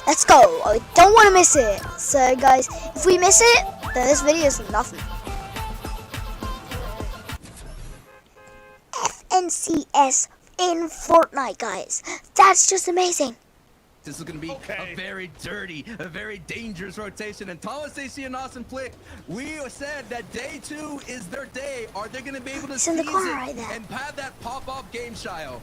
Let's go. I don't want to miss it. So guys, if we miss it, then this video is nothing. FNCS in Fortnite, guys. That's just amazing. This is going to be a very dirty, a very dangerous rotation. And Thomas, AC, and Austin Flick, we said that day 2 is their day. Are they going to be able to seize it right and have that pop-off game, Shio?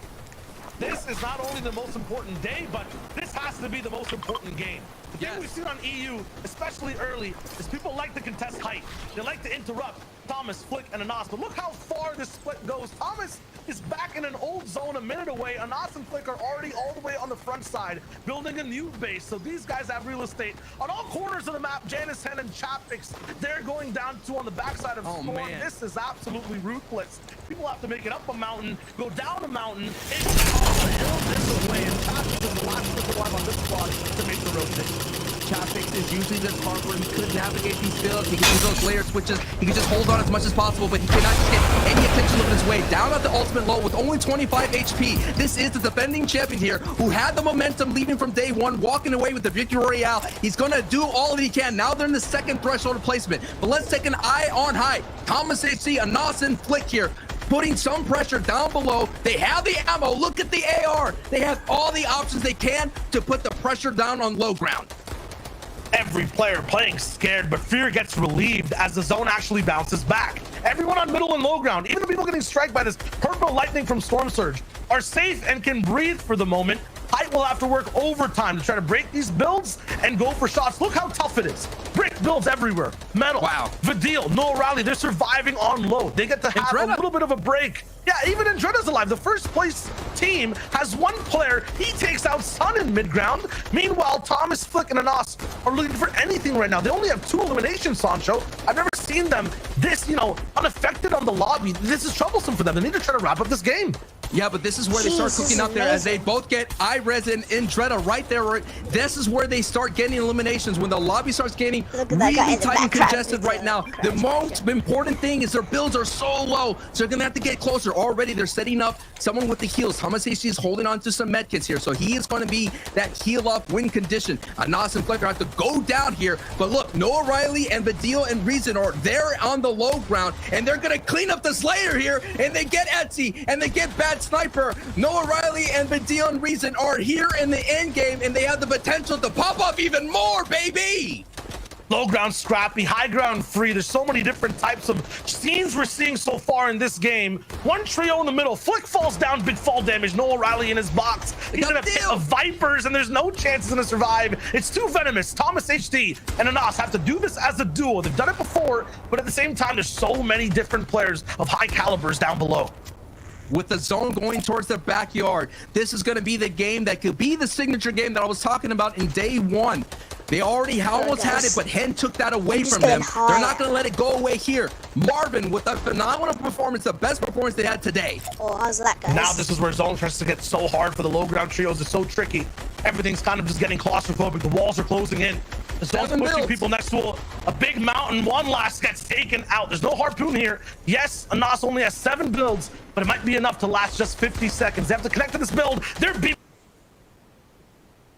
This is not only the most important day, but this has to be the most important game. The thing we've seen on EU, especially early, is people like to contest height. They like to interrupt Thomas, Flick, and Anas. But look how far this split goes. Thomas is back in an old zone a minute away. Anas and Flick are already all the way on the front side, building a new base. So these guys have real estate on all corners of the map. Janice, Hen, and Chapix, they're going down to on the backside of Storm. This is absolutely ruthless. People have to make it up a mountain, go down a mountain, and off a hill this way. And Chapix is the last person alive on this squad to make the rotation. Chapix is usually this part where he could navigate these builds. He can do those layer switches. He can just hold on as much as possible, but he cannot get any attention looking his way. Down at the ultimate low with only 25 HP. This is the defending champion here who had the momentum leaving from day 1, walking away with the victory royale. He's going to do all that he can. Now they're in the second threshold placement. But let's take an eye on high. Thomas HC, Anas, and Flick here, putting some pressure down below. They have the ammo. Look at the AR. They have all the options they can to put the pressure down on low ground. Every player playing scared, but fear gets relieved as the zone actually bounces back. Everyone on middle and low ground, even the people getting struck by this purple lightning from Storm Surge, are safe and can breathe for the moment. Height will have to work overtime to try to break these builds and go for shots. Look how tough it is. Brick builds everywhere. Metal. Wow. Vidil, no rally. They're surviving on low. They get to have a little bit of a break. Yeah, even Andretta's alive. The first place team has one player. He takes out Sun in mid-ground. Meanwhile, Thomas, Flick, and Anas are looking for anything right now. They only have 2 eliminations, Sancho. I've never seen them this, unaffected on the lobby. This is troublesome for them. They need to try to wrap up this game. Yeah, but this is where they start cooking up there as they both get iRes and Andretta right there. This is where they start getting eliminations when the lobby starts getting really tight and congested right now. The most important thing is their builds are so low, so they're going to have to get closer. Already they're setting up someone with the heals. Thomas HC is holding on to some medkits here, so he is going to be that heal up win condition. Anas and Flicker have to go down here, but look, Noah Riley and Vidil and Reason are there on the low ground, and they're going to clean up this layer here, and they get Etsy, and they get Bad Sniper. Noah Riley and Vidil and Reason are here in the end game, and they have the potential to pop up even more, baby! Low ground scrappy, high ground free. There's so many different types of scenes we're seeing so far in this game. One trio in the middle. Flick falls down, big fall damage. Noah Riley in his box. He's in a pit of Vipers, and there's no chances to survive. It's too venomous. Thomas HD and Anas have to do this as a duo. They've done it before, but at the same time, there's so many different players of high calibers down below. With the zone going towards their backyard, this is going to be the game that could be the signature game that I was talking about in day 1. They already almost had it, but Hen took that away from them. They're not going to let it go away here. Marvin with a phenomenal performance, the best performance they had today. Oh, how's that, guys? Now this is where zone tries to get so hard for the low ground trios. It's so tricky. Everything's kind of just getting claustrophobic. The walls are closing in. The zone's pushing people next to a big mountain. One last gets taken out. There's no harpoon here. Yes, Anas only has 7 builds, but it might be enough to last just 50 seconds. They have to connect to this build. They're being...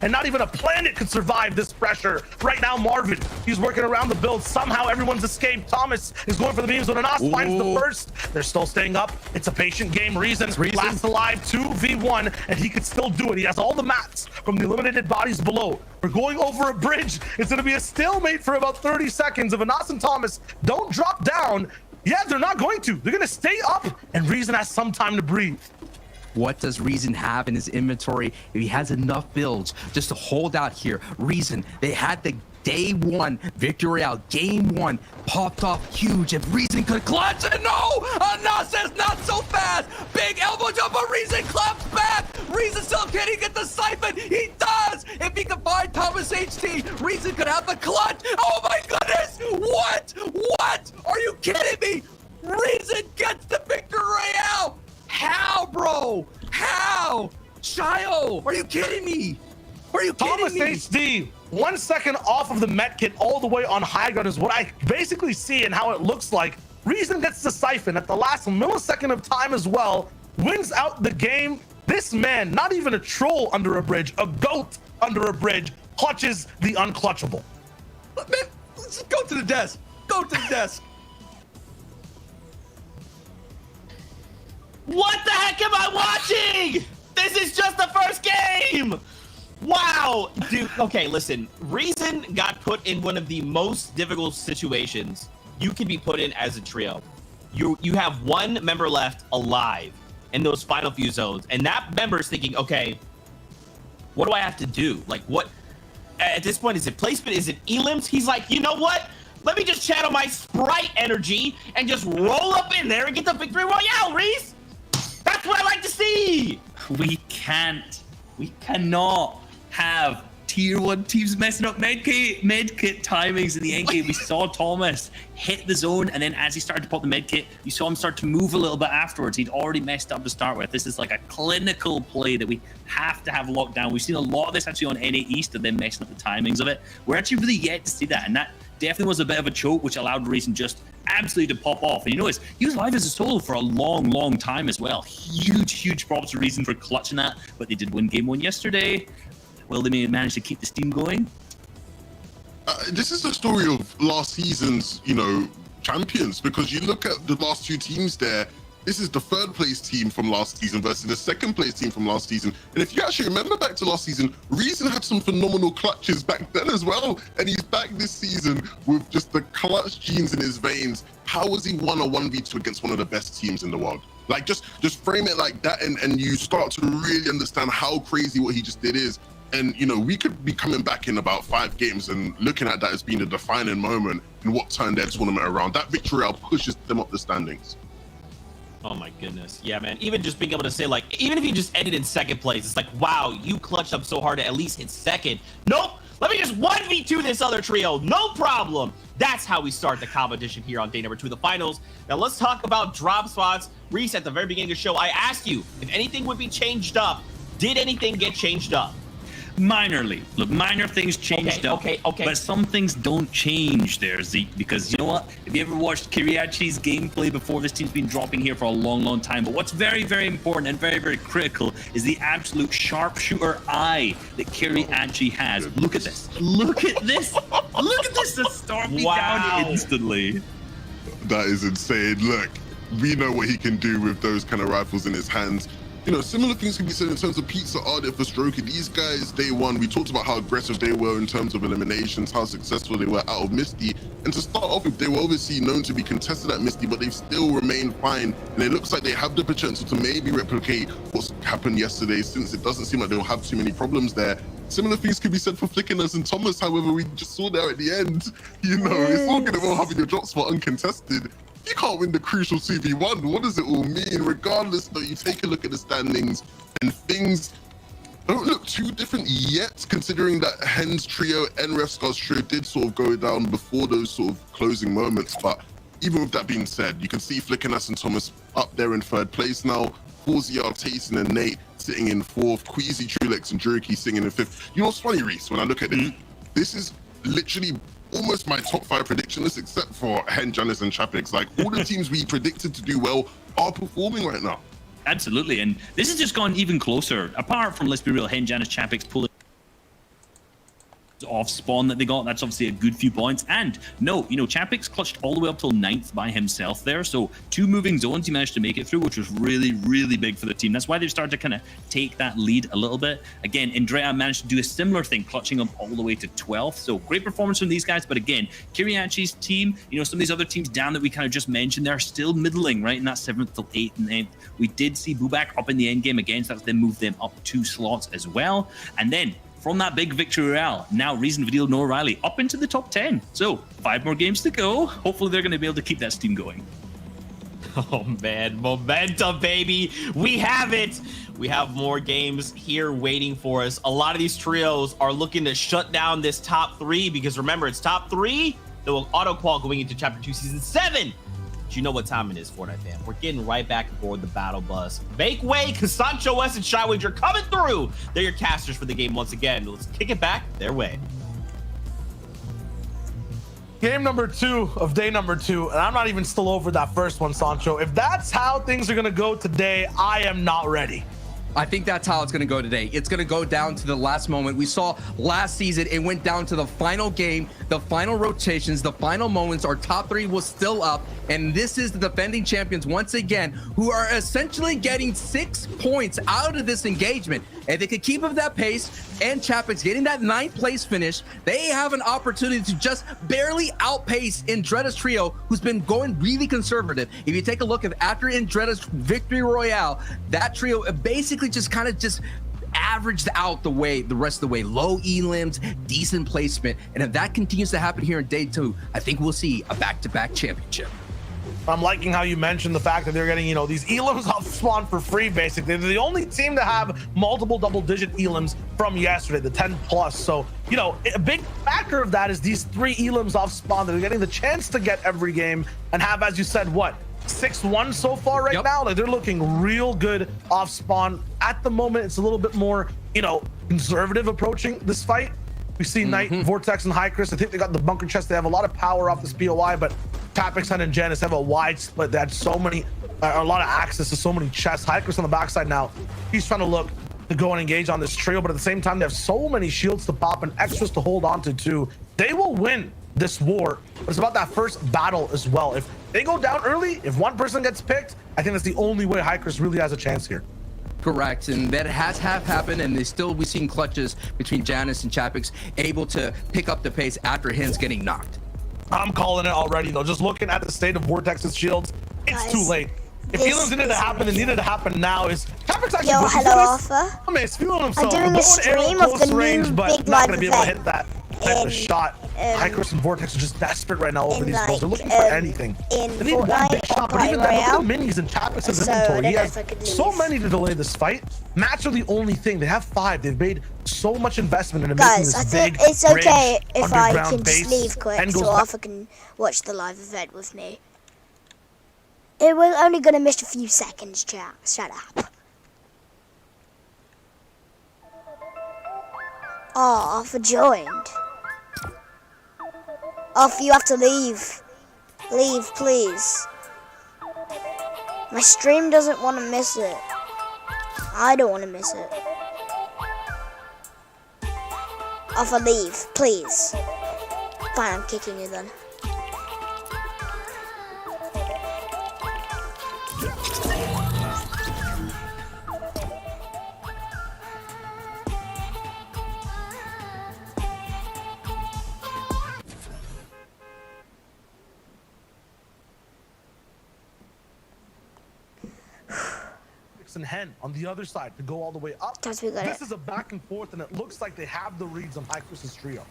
And not even a planet could survive this pressure. Right now, Marvin, he's working around the build. Somehow everyone's escaped. Thomas is going for the beams when Anas finds the first. They're still staying up. It's a patient game. Reason last alive 2v1, and he could still do it. He has all the mats from the eliminated bodies below. We're going over a bridge. It's going to be a stalemate for about 30 seconds. If Anas and Thomas don't drop down, yeah, they're not going to. They're going to stay up, and Reason has some time to breathe. What does Reason have in his inventory if he has enough builds just to hold out here? Reason, they had the day 1 victory out, game 1 popped off huge. If Reason could clutch it, no! Anas says not so fast. Big elbow jump, but Reason claps back. Reason still can't he get the siphon? He does. If he can find Thomas HT, Reason could have the clutch. Oh my goodness! What? Are you kidding me? Reason gets the victory royale. How, bro? How? Shio, are you kidding me? Are you kidding Thomas me? HD, 1 second off of the medkit all the way on high ground is what I basically see and how it looks like. Reason gets the siphon at the last millisecond of time as well, wins out the game. This man, not even a troll under a bridge, a goat under a bridge, clutches the unclutchable. Man, let's just go to the desk. Go to the desk. What the heck am I watching? This is just the first game. Wow, dude. Okay, listen. Reason got put in one of the most difficult situations you can be put in as a trio. You have one member left alive in those final few zones, and that member's thinking, okay, what do I have to do? Like, what? At this point, is it placement? Is it elims? He's like, you know what? Let me just channel my Sprite energy and just roll up in there and get the victory royale, Reese. That's what I like to see. We cannot have tier 1 teams messing up medkit timings in the end game. We saw Thomas hit the zone, and then as he started to pop the medkit, you saw him start to move a little bit afterwards. He'd already messed up to start with. This is like a clinical play that we have to have locked down. We've seen a lot of this actually on NA East of them messing up the timings of it. We're actually really yet to see that, and that definitely was a bit of a choke, which allowed Reason just absolutely to pop off. And you notice he was live as a solo for a long time as well. Huge props to Reason for clutching that, but they did win game 1 yesterday. Well, they may have managed to keep the steam going. This is the story of last season's, champions, because you look at the last 2 teams there. This is the 3rd place team from last season versus the 2nd place team from last season. And if you actually remember back to last season, Reason had some phenomenal clutches back then as well. And he's back this season with just the clutch genes in his veins. How was he 1 or 1v2 against one of the best teams in the world? Like, just frame it like that, and you start to really understand how crazy what he just did is. And, we could be coming back in about 5 games and looking at that as being a defining moment in what turned their tournament around. That victory royale pushes them up the standings. Oh my goodness. Yeah, man. Even just being able to say, like, even if you just ended in 2nd place, it's like, wow, you clutched up so hard to at least hit 2nd. Nope. Let me just 1v2 this other trio. No problem. That's how we start the competition here on day number 2 of the finals. Now let's talk about drop spots. Reese, at the very beginning of the show, I asked you if anything would be changed up. Did anything get changed up? Minorly. Look, minor things changed up. Okay. But some things don't change there, Zeke, because you know what? If you ever watched Kiriachi's gameplay before, this team's been dropping here for a long time. But what's very important and very critical is the absolute sharpshooter eye that Kiriachi has. Look at this. Look at this. Look at this. To start me down instantly. That is insane. Look, we know what he can do with those kind of rifles in his hands. Similar things can be said in terms of Pizza Ardit for Strokey. These guys, day 1, we talked about how aggressive they were in terms of eliminations, how successful they were out of Misty. And to start off with, they were obviously known to be contested at Misty, but they've still remained fine. And it looks like they have the potential to maybe replicate what's happened yesterday, since it doesn't seem like they'll have too many problems there. Similar things could be said for Flickiness and Thomas, however, we just saw there at the end. It's all good about having your drop spot uncontested. You can't win the crucial 2v1. What does it all mean? Regardless, though, you take a look at the standings and things don't look too different yet, considering that Hen's trio and Refscar's trio did sort of go down before those sort of closing moments. But even with that being said, you can see Flickiness and Thomas up there in 3rd place now. Forziar, Tayson, and Nate sitting in 4th. Queasy, Trulex, and Jerky sitting in 5th. You know what's funny, Reese, when I look at it? This is literally almost my top 5 prediction list, except for Hen, Janice, and Chapix. Like, all the teams we predicted to do well are performing right now. Absolutely, and this has just gone even closer. Apart from, let's be real, Hen, Janice, Chapix pulling off spawn that they got, that's obviously a good few points. And no, Chapix clutched all the way up till 9th by himself there, so 2 moving zones he managed to make it through, which was really big for the team. That's why they've started to kind of take that lead a little bit. Again, Andrea managed to do a similar thing, clutching up all the way to 12th, so great performance from these guys. But again, Kiriachi's team, some of these other teams down that we kind of just mentioned, they're still middling, right, in that 7th till 8th and 9th. We did see Bubak up in the end game again, so that's then moved them up 2 slots as well. And then from that big victory royale, now Reason, Vidil, Noah Riley up into the top 10. So 5 more games to go. Hopefully they're going to be able to keep that steam going. Oh man, momentum, baby. We have it. We have more games here waiting for us. A lot of these trios are looking to shut down this top 3, because remember, it's top 3 that will auto qual going into chapter 2 season 7. But you know what time it is, Fortnite fam. We're getting right back aboard the battle bus. Make way, because Sancho West and Shywager are coming through. They're your casters for the game once again. Let's kick it back their way. Game number 2 of day number 2, and I'm not even still over that first one, Sancho. If that's how things are going to go today, I am not ready. I think that's how it's going to go today. It's going to go down to the last moment. We saw last season, it went down to the final game, the final rotations, the final moments. Our top three was still up. And this is the defending champions once again, who are essentially getting 6 points out of this engagement. If they could keep up that pace and Chapek's getting that 9th place finish, they have an opportunity to just barely outpace Indretta's trio, who's been going really conservative. If you take a look at after Indretta's victory royale, that trio basically just averaged out the rest of the way. Low elims, decent placement. And if that continues to happen here in day 2, I think we'll see a back-to-back championship. I'm liking how you mentioned the fact that they're getting, you know, these elims off spawn for free, basically. They're the only team to have multiple double-digit elims from yesterday, the 10+. So, you know, a big factor of that is these 3 elims off spawn that they're getting the chance to get every game and have, as you said, what, 6-1 so far right now? Like, they're looking real good off spawn. At the moment, it's a little bit more, you know, conservative approaching this fight. We see Knight, Vortex, and Hycris. I think they got the bunker chest. They have a lot of power off this POI, but Chapek's and Janus have a wide split. They had so many, a lot of access to so many chests. Hycris on the backside now. He's trying to look to go and engage on this trio, but at the same time, they have so many shields to pop and extras to hold on to too. They will win this war, but it's about that first battle as well. If they go down early, if one person gets picked, I think that's the only way Hycris really has a chance here. Correct, and that has happened, and we've seen clutches between Janus and Chapek's able to pick up the pace after Hens getting knocked. I'm calling it already, though. Just looking at the state of Vortex's shields, it's too late. If healers needed to happen, it needed to happen now. Is Chapek's actually hello, Arthur. I mean, he's feeling himself. I'm doing a stream of the new range, but big not live going to be able to event. hit that type of shot. Hycris and Vortex are just desperate right now over these goals. They're looking for anything. They need one big shot, but even then, look at the minis in Chapek's inventory. He has so many to delay this fight. Mats are the only thing. They have 5. They've made so much investment into making this big it's okay if I underground can base just leave quick and so goes back. Arthur can watch the live event with me. We're only going to miss a few seconds, chat. Shut up. Oh, Arthur joined. Arthur, you have to leave. Leave, please. My stream doesn't want to miss it. I don't want to miss it. Arthur, leave, please. Fine, I'm kicking you then. And Hen on the other side to go all the way up. This is a back and forth, and it looks like they have the reads on Hycris' trio.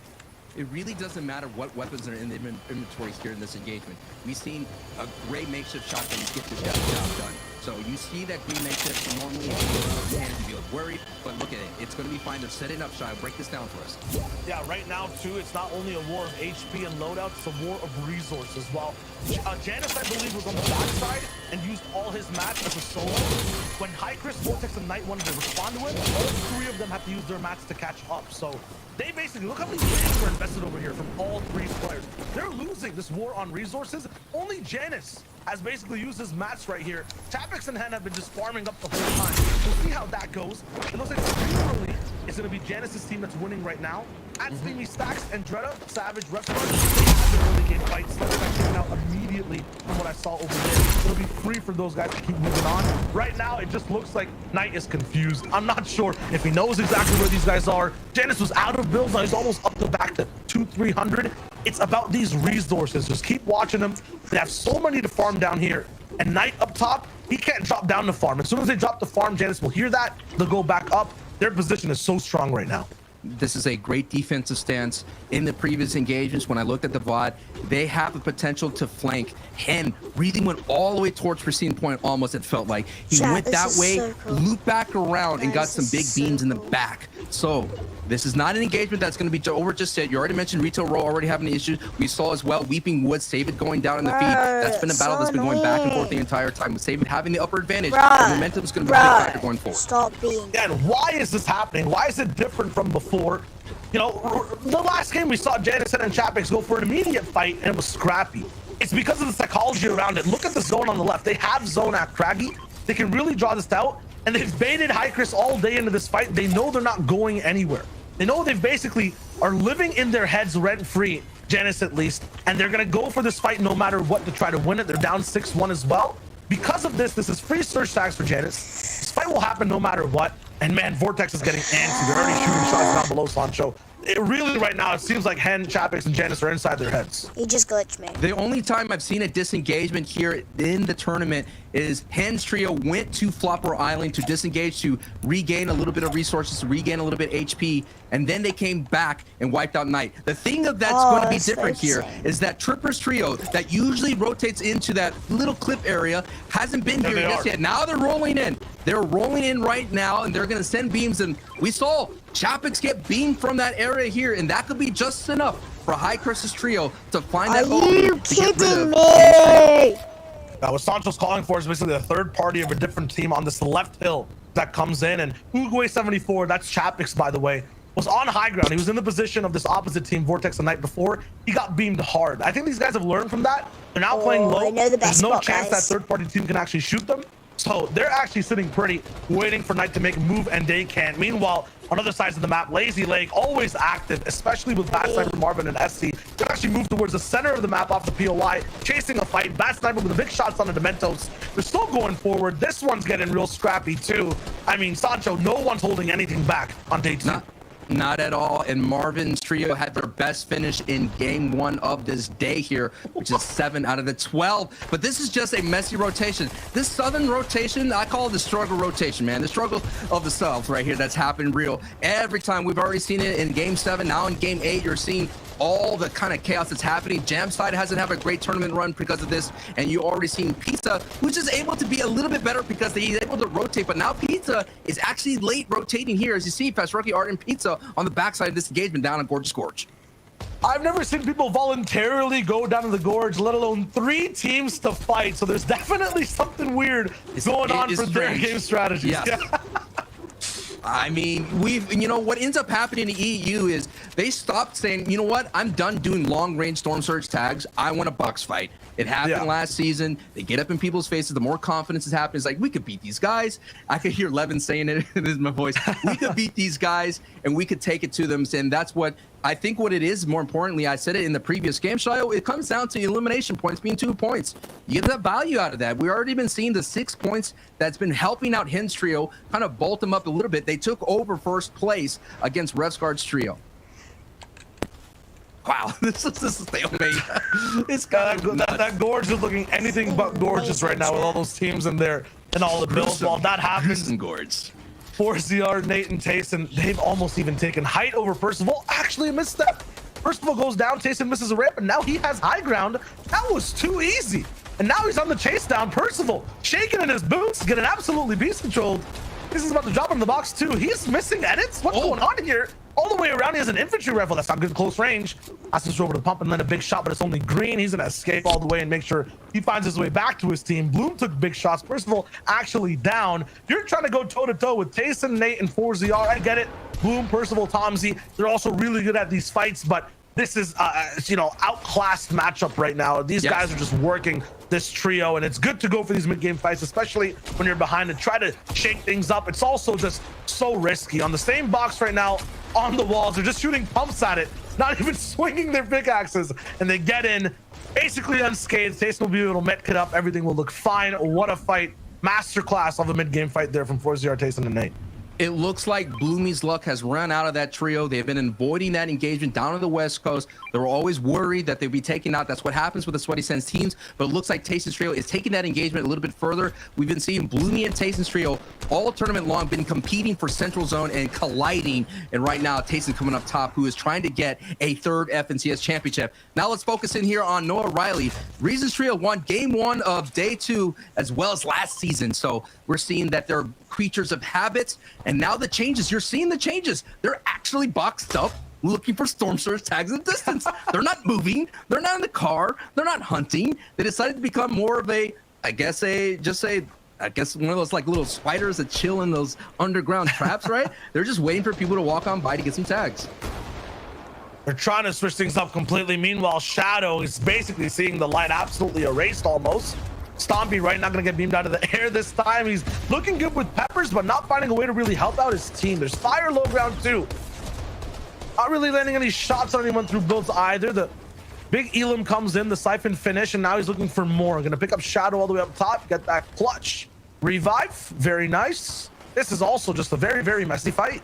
It really doesn't matter what weapons are in the inventories here in this engagement. We've seen a gray makeshift shotgun get the job done. So you see that green makeshift normally hands you feel worried, but look at it. It's going to be fine. They're setting up shy. Break this down for us. Yeah, right now too, it's not only a war of HP and loadouts, it's a war of resources. While Janus, I believe, was on the backside and used all his mats as a solo, when Hycris, Vortex, and Knight wanted to respond to it, all 3 of them have to use their mats to catch up. So they basically, look how many games were invested over here from all 3 players. They're losing this war on resources. Only Janus has basically used his mats right here. Chapek's and Hen have been just farming up the whole time. We'll see how that goes. It looks like generally it's going to be Janus' team that's winning right now. At Steamy Stacks and Dretta, Savage, Restaurant, they have the early game fights. That got taken out immediately from what I saw over there. It'll be free for those guys to keep moving on. Right now, it just looks like Knight is confused. I'm not sure if he knows exactly where these guys are. Janus was out of builds. Now he's almost up to back to 200-300. It's about these resources. Just keep watching them. They have so many to farm down here. And Knight up top, he can't drop down to farm. As soon as they drop the farm, Janus will hear that. They'll go back up. Their position is so strong right now. This is a great defensive stance. In the previous engagements, when I looked at the VOD, they have the potential to flank. Hen really went all the way towards Pristine Point almost, it felt like. He went that way, so cool. Looped back around, and got some big beams in the back. So this is not an engagement that's going to be over just yet. You already mentioned Retail Row already having issues. We saw as well Weeping Woods, Save It going down in the feed. That's been a battle that's been going back and forth the entire time. With Save It having the upper advantage, the momentum is going to be a big factor going forward. Stop being. And why is this happening? Why is it different from before? You know, the last game we saw Janus and Chapek's go for an immediate fight, and it was scrappy. It's because of the psychology around it. Look at the zone on the left. They have zone at Craggy. They can really draw this out. and they've baited Chris all day into this fight. They know they're not going anywhere. They know they basically are living in their heads rent-free, Janus at least, and they're gonna go for this fight no matter what to try to win it. They're down 6-1 as well. Because of this is free search tags for Janus. This fight will happen no matter what. And man, Vortex is getting antsy. They're already shooting shots down below Sancho. It really, right now, it seems like Hen, Chapix, and Janus are inside their heads. He just glitched me. The only time I've seen a disengagement here in the tournament is Hen's trio went to Flopper Island to disengage, to regain a little bit of resources, to regain a little bit HP, and then they came back and wiped out Knight. The thing that's going to be different here is that Tripper's trio that usually rotates into that little cliff area hasn't been here just yet. Now they're rolling in. They're rolling in right now, and they're going to send beams, and we saw Chapix get beamed from that area here, and that could be just enough for High Curse's trio to find that Are you kidding me? What Sancho's calling for is basically a third party of a different team on this left hill that comes in, and Uguay74, that's Chapix, by the way, was on high ground. He was in the position of this opposite team, Vortex, the night before. He got beamed hard. I think these guys have learned from that. They're now playing low. There's no chance that third party team can actually shoot them. So they're actually sitting pretty, waiting for Knight to make a move, and they can't. Meanwhile, on other sides of the map, Lazy Leg always active, especially with Bad Sniper, Marvin, and SC. They actually move towards the center of the map off the POI, chasing a fight. Bad Sniper with the big shots on the Dementos. They're still going forward. This one's getting real scrappy too. I mean, Sancho, no one's holding anything back on day 2. Not at all. And Marvin's trio had their best finish in game 1 of this day here, which is 7 out of the 12. But this is just a messy rotation. This Southern rotation, I call it the struggle rotation, man. The struggle of the South right here that's happened real. Every time we've already seen it in game 7. Now in game 8, you're seeing all the kind of chaos that's happening. Jamside hasn't had a great tournament run because of this, and you already seen Pizza, who's just able to be a little bit better because he's able to rotate. But now Pizza is actually late rotating here, as you see Fast Rookie Art and Pizza on the backside of this engagement down on Gorgeous Gorge. I've never seen people voluntarily go down to the gorge, let alone 3 teams to fight. So there's definitely something weird going on for their game strategies. Yes. I mean, what ends up happening in the EU is they stopped saying, you know what, I'm done doing long-range storm surge tags. I want a box fight. It happened last season. They get up in people's faces. The more confidence is happening, it's like, we could beat these guys. I could hear Levin saying it. This is my voice. We could beat these guys, and we could take it to them. And that's what I think what it is. More importantly, I said it in the previous game, Shayo, it comes down to elimination points being 2 points. You get that value out of that. We've already been seeing the 6 points that's been helping out Hen's trio kind of bolt them up a little bit. They took over first place against Revsguard's trio. Wow, this is a stalemate. It's that gorge is looking anything but gorgeous right now with all those teams in there and all the builds. While that happens, gorge. 4CR, Nate, and Tayson, they've almost even taken height over Percival. Actually a misstep. Percival goes down, Tayson misses a ramp, and now he has high ground. That was too easy. And now he's on the chase down. Percival shaking in his boots, getting absolutely beast controlled. This is about to drop him in the box too. He's missing edits. What's going on here? All the way around, he has an infantry rifle. That's not good close range. Has to throw over the pump and then a big shot, but it's only green. He's gonna escape all the way and make sure he finds his way back to his team. Bloom took big shots. Percival actually down. You're trying to go toe-to-toe with Tayson, Nate, and 4ZR. I get it. Bloom, Percival, Tomsy, they're also really good at these fights, but this is outclassed matchup right now. These guys are just working this trio, and it's good to go for these mid-game fights, especially when you're behind and try to shake things up. It's also just so risky. On the same box right now, on the walls, they're just shooting pumps at it, not even swinging their pickaxes, and they get in basically unscathed. Tayson will be able to met-kit up. Everything will look fine. What a fight. Masterclass of a mid-game fight there from 4ZR, Tayson, and Nate. It looks like Bloomy's luck has run out of that trio. They've been avoiding that engagement down on the West Coast. They were always worried that they'd be taken out. That's what happens with the Sweaty Sense teams. But it looks like Tayson's trio is taking that engagement a little bit further. We've been seeing Bloomy and Tayson's trio all tournament long been competing for Central Zone and colliding. And right now, Tayson coming up top, who is trying to get a third FNCS championship. Now let's focus in here on Noah Riley. Reasons trio won game 1 of day 2 as well as last season. So we're seeing that they're creatures of habits, and now the changes, you're seeing the changes. They're actually boxed up looking for storm surge tags in the distance. They're not moving, they're not in the car, they're not hunting. They decided to become more of a, I guess one of those like little spiders that chill in those underground traps, right? They're just waiting for people to walk on by to get some tags. They're trying to switch things up completely. Meanwhile, Shadow is basically seeing the light absolutely erased almost. Stompy right now gonna get beamed out of the air this time. He's looking good with peppers, but not finding a way to really help out his team. There's fire low ground too. Not really landing any shots on anyone through builds either. The big Elam comes in, the siphon finish, and now he's looking for more. Gonna pick up Shadow all the way up top, get that clutch. Revive, very nice. This is also just a very, very messy fight.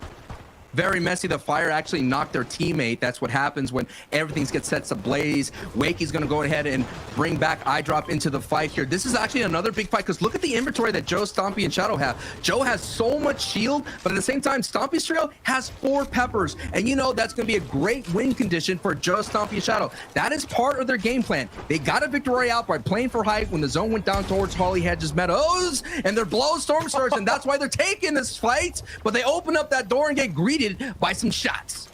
Very messy. The fire actually knocked their teammate. That's what happens when everything gets set ablaze. Wakey's going to go ahead and bring back eyedrop into the fight here. This is actually another big fight because look at the inventory that Joe, Stompy, and Shadow have. Joe has so much shield, but at the same time, Stompy's trio has 4 peppers. And you know that's going to be a great win condition for Joe, Stompy, and Shadow. That is part of their game plan. They got a victory out by playing for height when the zone went down towards Holly Hedges Meadows, and they're blowing Storm Surge, and that's why they're taking this fight. But they open up that door and get greeted by some shots.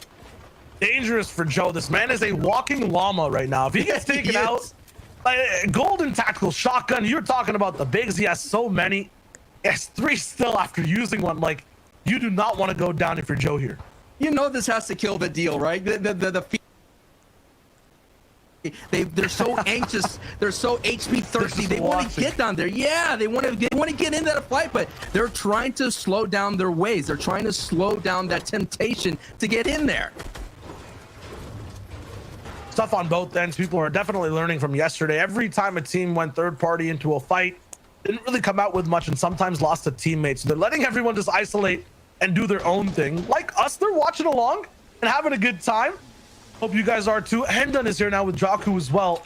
Dangerous for Joe. This man is a walking llama right now. If he gets taken out, golden tactical shotgun. You're talking about the bigs. He has so many. He has 3 still after using one. Like, you do not want to go down if you're Joe here. You know this has to kill the deal, right? They're so anxious. They're so HP thirsty. They want to get down there. Yeah, they want to get into that fight, but they're trying to slow down their ways. They're trying to slow down that temptation to get in there. Stuff on both ends. People are definitely learning from yesterday. Every time a team went third party into a fight, didn't really come out with much and sometimes lost to teammates. So they're letting everyone just isolate and do their own thing. Like us, they're watching along and having a good time. Hope you guys are too. Endon is here now with Jaku as well.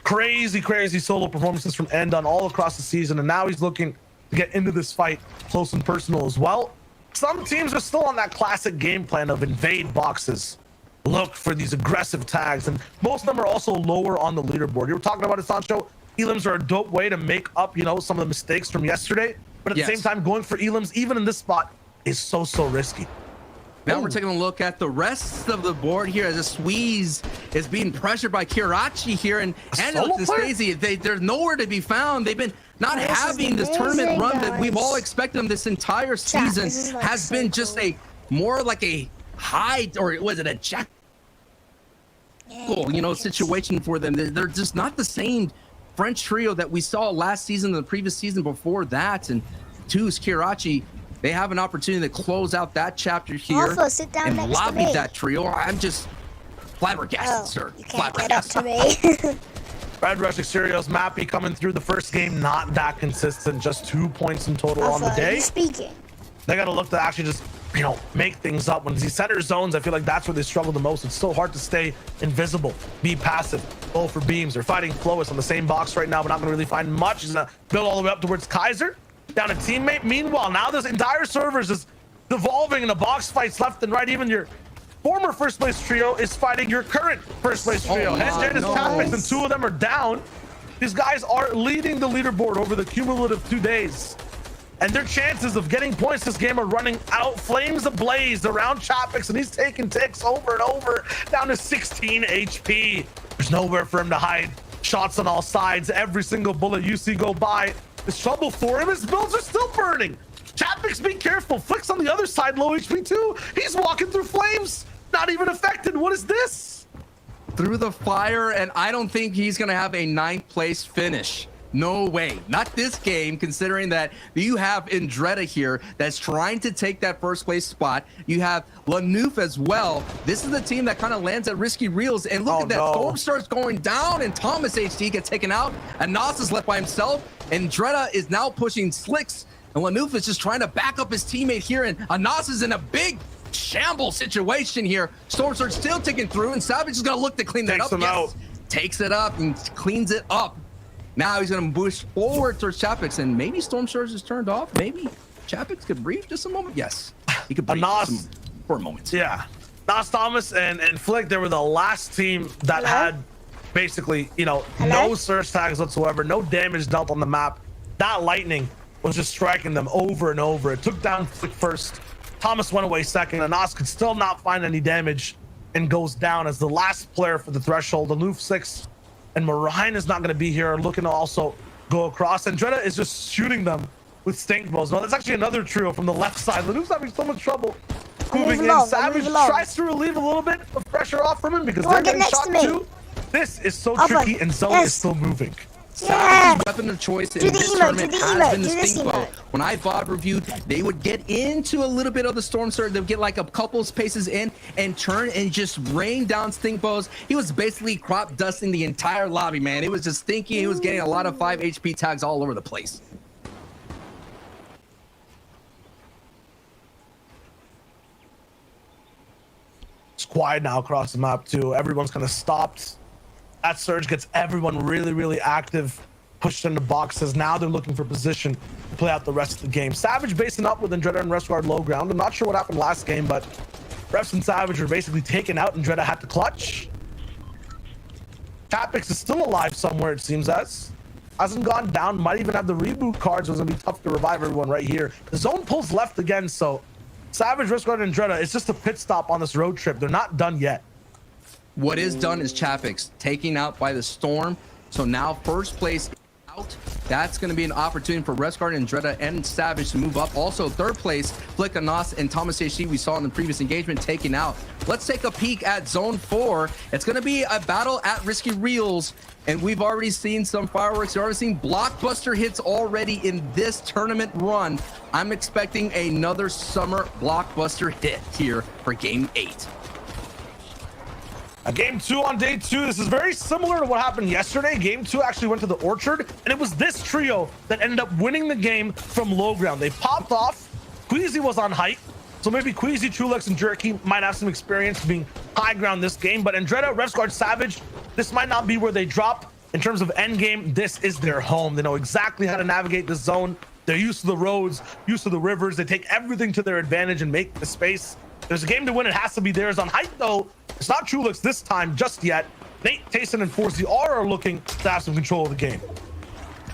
Crazy solo performances from Endon all across the season, and now he's looking to get into this fight close and personal as well. Some teams are still on that classic game plan of invade boxes, look for these aggressive tags, and most of them are also lower on the leaderboard. You were talking about it, Sancho. Elims are a dope way to make up, you know, some of the mistakes from yesterday, but at the same time, going for Elims even in this spot is so risky. Now we're taking a look at the rest of the board here as a Squeeze is being pressured by Kirachi here, and look, this crazy. They're nowhere to be found. They've been not having this tournament run that we've all expected them this entire season. Has been just a more like a hide, or was it a jack? You know, situation for them. They're just not the same French trio that we saw last season, the previous season before that, and two is Kirachi. They have an opportunity to close out that chapter here and lobby that trio. I'm just flabbergasted, sir. You can't get up to me. Red Rush Exteriors, Mappy coming through the first game, not that consistent. Just 2 points in total on the day. They got to look to actually just, you know, make things up. When these center zones, I feel like that's where they struggle the most. It's so hard to stay invisible, be passive, go for beams. They're fighting Flois on the same box right now, but not going to really find much. He's going to build all the way up towards Kaiser. Down a teammate. Meanwhile, now this entire server is just devolving into box fights left and right. Even your former first place trio is fighting your current first place trio. Hedge is Tapix, and 2 of them are down. These guys are leading the leaderboard over the cumulative 2 days, and their chances of getting points this game are running out. Flames ablaze around Chapix, and he's taking ticks over and over, down to 16 HP. There's nowhere for him to hide. Shots on all sides. Every single bullet you see go by is trouble for him. His builds are still burning. Chapix, be careful. Flicks on the other side, low HP too. He's walking through flames, not even affected. What is this? Through the fire, and I don't think he's gonna have a 9th place finish. No way. Not this game, considering that you have Indretta here that's trying to take that first place spot. You have Lanouf as well. This is the team that kind of lands at risky reels. And look at that. Storm starts going down, and Thomas HD gets taken out. And Nas is left by himself. And Dretta is now pushing Slicks. And Lanouf is just trying to back up his teammate here. And Anas is in a big shamble situation here. Storm Surge still ticking through, and Savage is going to look to clean that up. Takes it up and cleans it up. Now he's going to push forward towards Chapix, and maybe Storm Surge is turned off. Maybe Chapix could breathe just a moment. Yes, he could breathe for a moment. Yeah, Nas, Thomas, and Flick, they were the last team that had basically, you know, no surge tags whatsoever, no damage dealt on the map. That lightning was just striking them over and over. It took down Flick first. Thomas went away second, and Nas could still not find any damage and goes down as the last player for the threshold. Aloof 6 and Marine is not going to be here, looking to also go across. And Dretta is just shooting them with stink balls. No, that's actually another trio from the left side. Lanouf's having so much trouble moving in. Savage tries to relieve a little bit of pressure off from him because they're getting shot too. This is so tricky, and Zoe is still moving. Savage's weapon of choice in this tournament has been the do stink bow. When I VOD reviewed, they would get into a little bit of the storm surge. They would get like a couple spaces in and turn and just rain down stink bows. He was basically crop dusting the entire lobby, man. It was just stinky. He was getting a lot of 5 HP tags all over the place. It's quiet now across the map too. Everyone's kind of stopped. That surge gets everyone really, really active, pushed into boxes. Now they're looking for position to play out the rest of the game. Savage basing up with Andretta and Resguard low ground. I'm not sure what happened last game, but Refs and Savage were basically taken out. Andretta had to clutch. Tapix is still alive somewhere, it seems as. Hasn't gone down. Might even have the reboot cards. It was going to be tough to revive everyone right here. The zone pulls left again, so Savage, Resguard, and Andretta, it's just a pit stop on this road trip. They're not done yet. What is done is Chapix taking out by the storm. So now first place out. That's going to be an opportunity for Resguard and Andretta and Savage to move up. Also third place, Flick Anas and Thomas H. we saw in the previous engagement taken out. Let's take a peek at zone 4. It's going to be a battle at Risky Reels. And we've already seen some fireworks. We've already seen blockbuster hits already in this tournament run. I'm expecting another summer blockbuster hit here for game 8. Game 2 on day 2. This is very similar to what happened yesterday. Game 2 actually went to the Orchard, and it was this trio that ended up winning the game from low ground. They popped off. Queasy was on height, so maybe Queasy, Chulex, and Jerky might have some experience being high ground this game. But Andretta, Resguard, Savage, this might not be where they drop. In terms of end game, this is their home. They know exactly how to navigate the zone. They're used to the roads, used to the rivers. They take everything to their advantage and make the space. There's a game to win. It has to be theirs. On height, though, it's not Chulix this time just yet. Nate, Tayson, and 4ZR are looking to have some control of the game.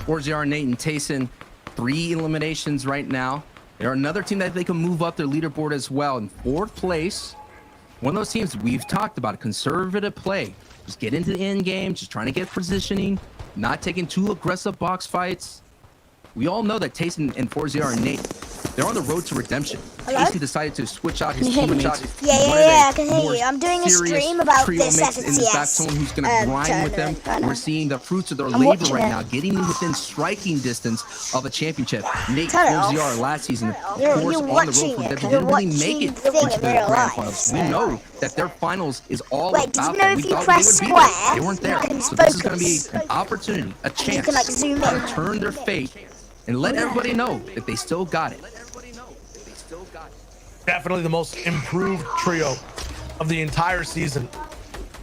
4ZR, Nate, and Tayson, 3 eliminations right now. They're another team that they can move up their leaderboard as well. In 4th place, one of those teams we've talked about, conservative play. Just get into the end game, just trying to get positioning, not taking too aggressive box fights. We all know that Tayson and 4ZR and Nate, they're on the road to redemption. Tayson decided to switch out his teammates. Yeah, I can hear you. I'm doing a stream about this FCS someone who's going to grind with them. We're seeing the fruits of their labor right now, getting within striking distance of a championship. Nate, 4ZR last season, of course, on the road for them, didn't really make it into the grand finals. We know that their finals is all about them. We thought they would be there. They weren't there. So this is going to be an opportunity, a chance to turn their fate and let everybody know that they still got it. Definitely the most improved trio of the entire season.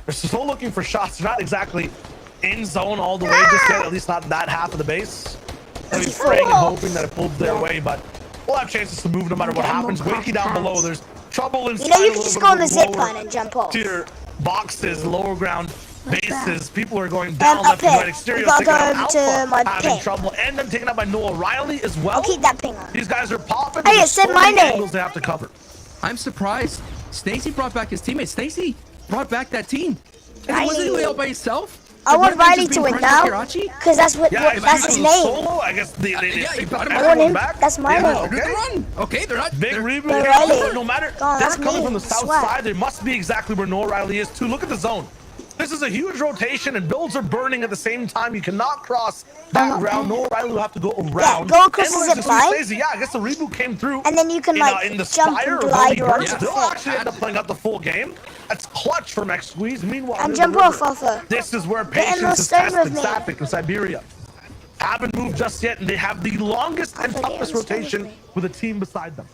They're still looking for shots. They're not exactly in zone all the way just yet, at least not that half of the base. They'll be praying and hoping that it pulls their way, but we'll have chances to move no matter what happens. Wakey down below, there's trouble inside. You know, you can just go on the zip line and jump off. Tier boxes, lower ground bases. People are going down left and right. Exterior taking out Alpha, having trouble, and then taken out by Noah Riley as well. I'll keep that ping on. These guys are popping. Hey, it said my name. They have to cover. I'm surprised. Stacy brought back his teammates. Stacy brought back that team. And he wasn't really out by himself. I want Riley to win now, because that's that's his name. Solo, I guess they I want him. That's my name. Okay, they're not big reboot. Riley. No matter, God, they're coming from the south side. They must be exactly where Noah Riley is too. Look at the zone. This is a huge rotation, and builds are burning at the same time. You cannot cross that ground. Noah Riley will have to go around. Yeah, go across the zip line. Yeah, I guess the reboot came through. And then you can in the jump Spire and glide or They'll actually end up playing out the full game. That's clutch from X Squeeze. Meanwhile, and jump off Alpha. This is where patience is tested. Sapphic in Siberia haven't moved just yet, and they have the longest and toughest rotation with a team beside them.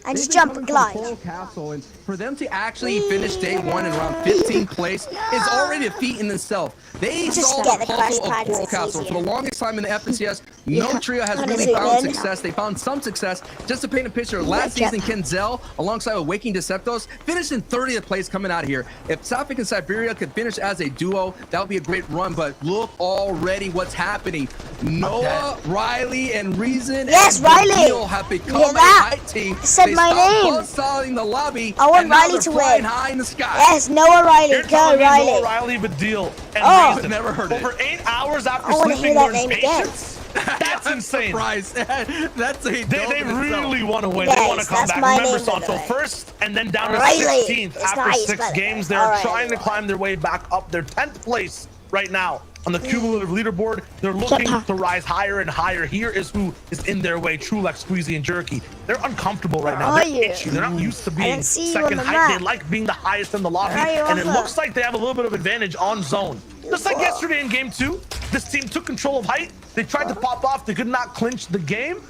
And just jump and glide. Castle, and for them to actually finish day 1 in around 15th place is already a feat in itself. They saw the puzzle of Coral Castle for the longest time in the FNCS. No trio has really found success. They found some success. Just to paint a picture, last season, Kenzel, alongside with Waking Deceptos, finished in 30th place coming out of here. If Sapphic and Siberia could finish as a duo, that would be a great run. But look already what's happening. Noah, Riley, and Reason and Riley have become a high team. Said my name. Buzzsawing the lobby. I want Riley to win. High in the sky. Yes, Noah Riley. Go Riley. Noah Riley, but deal. And I've never heard it. Over 8 hours after I want to hear that name again. That's insane. That's a they really want to win. They want to come back. Remember, Santo first and then down to 16th after 6 games. They're trying to climb their way back up. They're 10th place right now on the cumulative leaderboard. They're looking to rise higher and higher. Here is who is in their way: Trulex, Squeezy, and Jerky. They're uncomfortable right now. They're itchy. They're not used to being second height. They like being the highest in the lobby, and it looks like they have a little bit of advantage on zone. Just like yesterday in game 2, this team took control of height. They tried to pop off. They could not clinch the game.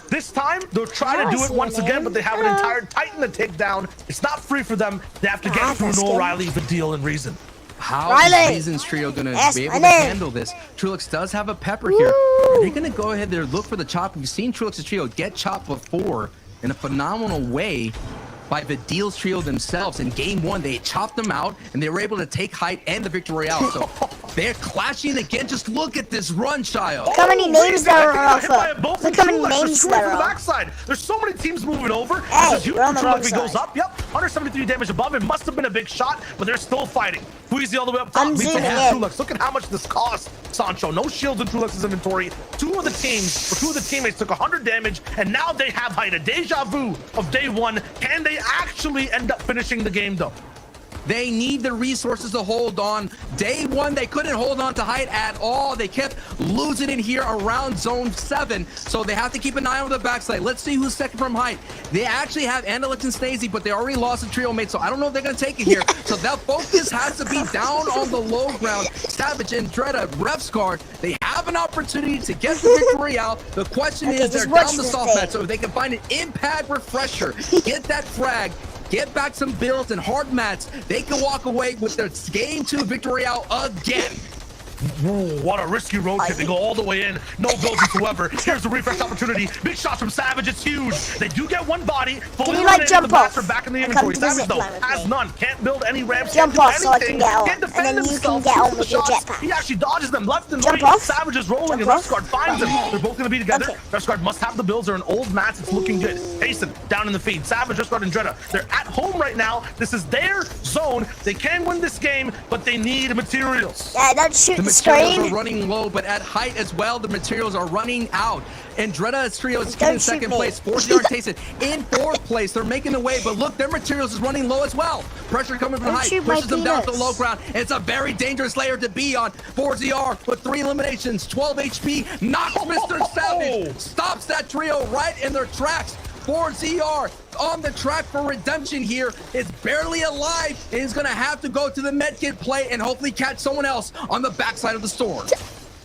This time, they'll try to do it once again, but they have an entire Titan to take down. It's not free for them. They have to get through no Riley, the deal, and Reason. How is Reason's trio going to be able to handle this? Trulix does have a pepper here. Are they going to go ahead there, look for the chop? We've seen Trulix's trio get chopped before in a phenomenal way by Vidil's trio themselves. In game 1, they chopped them out, and they were able to take height and the victory royale. So they're clashing again. Just look at this run, child. Look how many names there are off of. Look how many names there are. Backside. There's so many teams moving over. Hey, we're on the wrong side. Goes up. Yep, 173 damage above. It must have been a big shot, but they're still fighting. Queasy all the way up top. I'm zooming in. Look at how much this costs, Sancho. No shields in Trulix's inventory. Two of the teammates took 100 damage, and now they have height. A deja vu of day 1. Can they actually end up finishing the game, though? They need the resources to hold on. Day 1, they couldn't hold on to height at all. They kept losing it here around zone 7. So they have to keep an eye on the backside. Let's see who's second from height. They actually have Andelix and Stacey, but they already lost a trio mate. So I don't know if they're going to take it here. So that focus has to be down on the low ground. Savage and Dreda, Refscar, they have an opportunity to get the victory out. The question is, they're down the soft match. So if they can find an impact refresher, get that frag, get back some builds and hard mats, they can walk away with their game 2 victory out again. Ooh, what a risky road trip. They go all the way in. No builds whatsoever. Here's the refresh opportunity. Big shots from Savage. It's huge. They do get one body. Can you like jump off? Back in the inventory. Savage though has none. Can't build any ramps. Jump off so I can get on. And then you can get on with your jetpack. He actually dodges them left and jump right. Off. Savage is rolling and Refsguard finds him. They're both going to be together. Refsguard must have the builds. They're in old mats. It's looking good. Hasten down in the feed. Savage, Refsguard, and Dreda. They're at home right now. This is their zone. They can win this game, but they need materials. Yeah, don't shoot the screen. screen. Low, but at height as well, the materials are running out. And Dreda's trio is in second place. 4-0 Tasted in 4th place. They're making the way, but look, their materials is running low as well. Pressure coming from height pushes them down to the low ground. It's a very dangerous layer to be on. 4ZR with 3 eliminations, 12 HP, knocks Mr. Savage, stops that trio right in their tracks. 4ZR on the track for redemption here is barely alive. He's gonna have to go to the medkit play and hopefully catch someone else on the backside of the storm.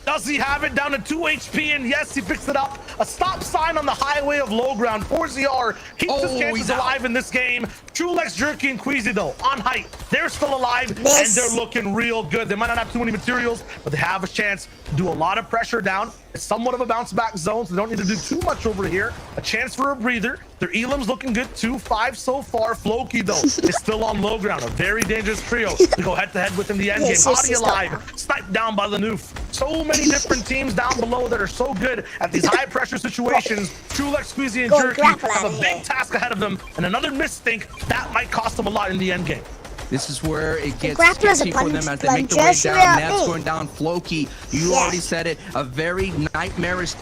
Does he have it down to 2 HP? And yes, he picks it up. A stop sign on the highway of low ground. 4ZR keeps his chances alive in this game. Trulex, Jerky, and Queasy, though, on height. They're still alive, and they're looking real good. They might not have too many materials, but they have a chance to do a lot of pressure down. It's somewhat of a bounce back zone, so they don't need to do too much over here. A chance for a breather. Their Elam's looking good, 2-5 so far. Floki, though, is still on low ground. A very dangerous trio to go head-to-head with in the end game. Hottie alive, sniped down by Lanoof. So many different teams down below that are so good at these high-pressure situations. Trulex, Squeezy, and Jerky have a big task ahead of them, and another misthink that might cost them a lot in the end game. This is where it gets sketchy for them as they make their way down. Nat's going down. Floki, you already said it. A very nightmarish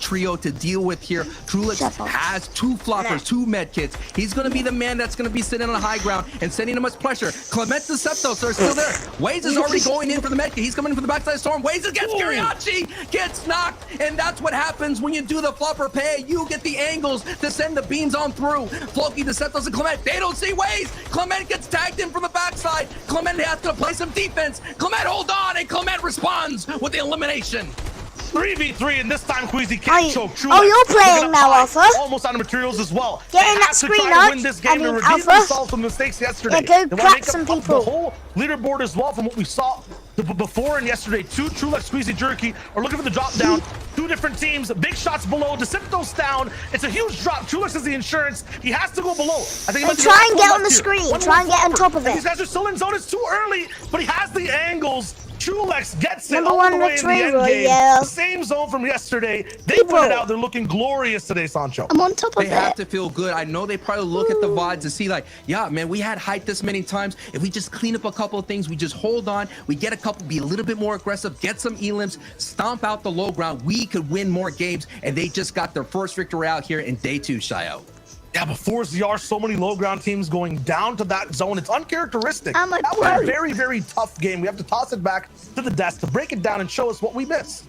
trio to deal with here. Trulix has 2 floppers, 2 medkits. He's going to be the man that's going to be sitting on the high ground and sending him much pressure. Clement Deceptos are still there. Waze is already going in for the medkit. He's coming in for the backside storm. Waze gets Gariachi, gets knocked, and that's what happens when you do the flopper pay. You get the angles to send the beams on through. Floki, Deceptos, and Clement, they don't see Waze. Clement gets tagged in from the backside. Clement has to play some defense. Clement hold on, and Clement responds with the elimination. 3v3, and this time Queasy can't choke. You're playing now, Alpha. Almost out of materials as well. Get in that screen, Arch. I mean, Alpha. Themselves from mistakes yesterday. Yeah, go crack some people. The whole leaderboard as well from what we saw before and yesterday. 2 Trulex, Squeezy, Jerky are looking for the drop down. 2 different teams, big shots below. Deceptos down. It's a huge drop. Trulex has the insurance. He has to go below. I think try and get on the screen. Try and get on top of it. These guys are still in zone. It's too early, but he has the angles. Trulex gets it Number all one the way in the victory, end game. Royale. Same zone from yesterday. They put it out. They're looking glorious today, Sancho. I'm on top of it. They have to feel good. I know they probably look at the VODs and see like, yeah, man, we had height this many times. If we just clean up a couple of things, we just hold on, we get a couple, be a little bit more aggressive, get some elims, stomp out the low ground, we could win more games. And they just got their first victory out here in day 2, Shayo. Yeah, but 4ZR, so many low ground teams going down to that zone. It's uncharacteristic. I'm a That was pro. a very, very tough game. We have to toss it back to the desk to break it down and show us what we missed.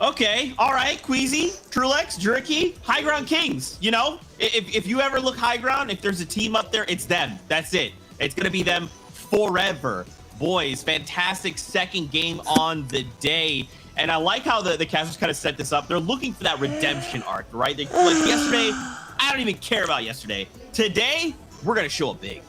Okay, all right, Queasy, Trulex, Jerky, High Ground Kings. You know, if you ever look high ground, if there's a team up there, it's them. That's it. It's gonna be them forever. Boys, fantastic second game on the day. And I like how the casters kind of set this up. They're looking for that redemption arc, right? Like yesterday, I don't even care about yesterday. Today, we're gonna show up big.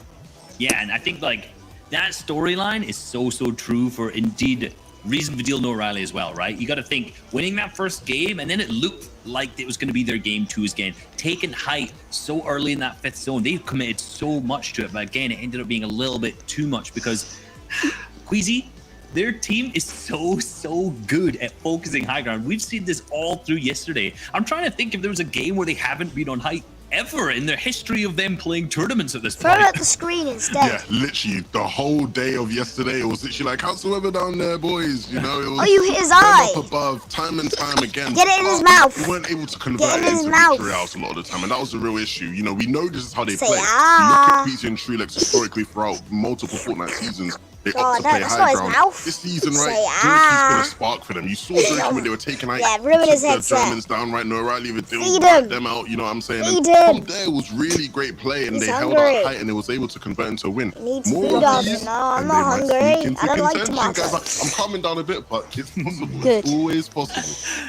Yeah, and I think like that storyline is so true for indeed reason to deal no Riley as well, right? You got to think winning that first game, and then it looked like it was going to be their game 2 again. Taking height so early in that 5th zone, they committed so much to it, but again, it ended up being a little bit too much because Queasy, their team is so good at focusing high ground. We've seen this all through yesterday. I'm trying to think if there was a game where they haven't been on height ever in their history of them playing tournaments at this Throw point. it at the screen instead. Yeah, literally the whole day of yesterday, it was literally like, how's the weather down there, boys? You know, it was You hit his them eye. up above, time and time again. Get it in his But mouth. We weren't able to Get convert in it his into mouth. victory outs a lot of the time, and that was the real issue. You know, we know this is how they Say play. ah. Look at Queasy and Trulex historically throughout multiple Fortnite seasons. They Oh, opt to play that's high not his ground. mouth. This season, Say right, Jerky's ah. been a spark for them. You saw Jerky when they were taking out Yeah, ruin his the headset. Germans down, right? No Riley with Feed him. them out, you know what I'm saying? Feed And him. from there was really great play, and He's they held hungry. out height, and they was able to convert into a win. He needs More food of on these, it. No, I'm and not they might hungry. sneak into I don't like contention, guys. tomatoes. I'm calming down a bit, but it's possible. Good. It's always possible.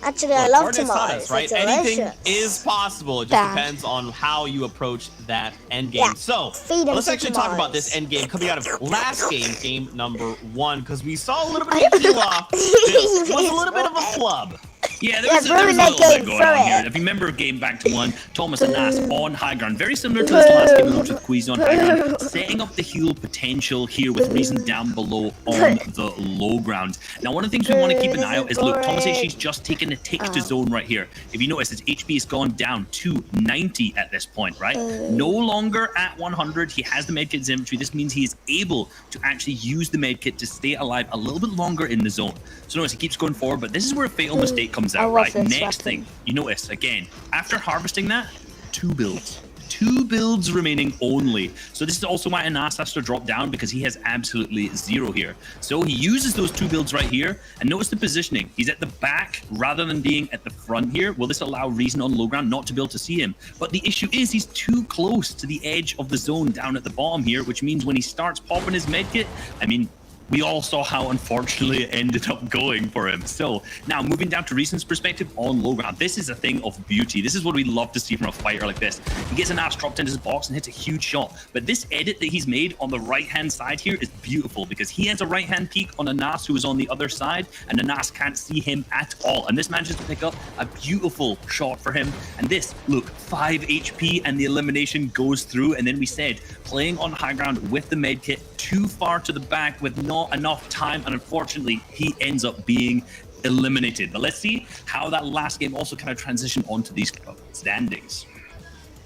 Actually, I Look, love Artist taught tomatoes. us, right? They're Anything delicious. is possible. It just Damn. depends on how you approach that end game. Yeah, So feed 'em let's to actually talk about tomatoes. this end game coming out of last game, game number 1, because we saw a little bit of peel off. This was a little bit of a flub. Yeah, Yeah, there was ruin a that little bit game, going throw on it. here. If you remember game back to 1, Thomas and Nas on high ground. Very similar to this last game we watched with Queasy on high ground. Setting up the heal potential here with Reason down below on the low ground. Now, one of the things we want to keep an eye out is, look, Thomas says she's just taken a tick to zone right here. If you notice, his HP has gone down to 90 at this point, right? No longer at 100. He has the medkit's inventory. This means he is able to actually use the medkit to stay alive a little bit longer in the zone. So notice he keeps going forward, but this is where a fatal mistake comes I out, love right? this Next weapon. thing, you notice, again, after harvesting that, 2 builds. 2 builds remaining only. So this is also why Anas has to drop down, because he has absolutely 0 here. So he uses those 2 builds right here, and notice the positioning. He's at the back rather than being at the front here. Will this allow Reason on low ground not to be able to see him? But the issue is he's too close to the edge of the zone down at the bottom here, which means when he starts popping his medkit, I mean, we all saw how unfortunately it ended up going for him. So now moving down to Reason's perspective on low ground, this is a thing of beauty. This is what we love to see from a fighter like this. He gets an ass dropped into his box and hits a huge shot. But this edit that he's made on the right-hand side here is beautiful, because he has a right-hand peek on Anas who is on the other side, and Anas can't see him at all. And this manages to pick up a beautiful shot for him. And this, look, 5 HP and the elimination goes through. And then we said, playing on high ground with the medkit too far to the back with not enough time, and unfortunately he ends up being eliminated. But let's see how that last game also kind of transitioned onto these standings.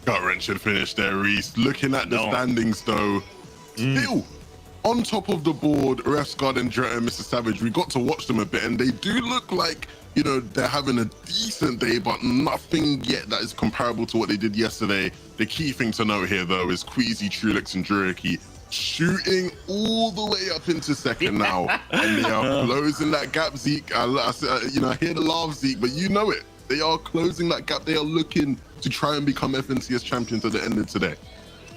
Gut-wrenching finish there, Reese. Looking at the standings, though, still on top of the board, Refsgard and Dret and Mr. Savage. We got to watch them a bit, and they do look like, you know, they're having a decent day, but nothing yet that is comparable to what they did yesterday. The key thing to note here, though, is Queasy, Trulex, and Jerky shooting all the way up into second now, and they are closing that gap. Zeke, you know, I hear the laugh, Zeke, but you know it. They are closing that gap. They are looking to try and become FNCS champions at the end of today.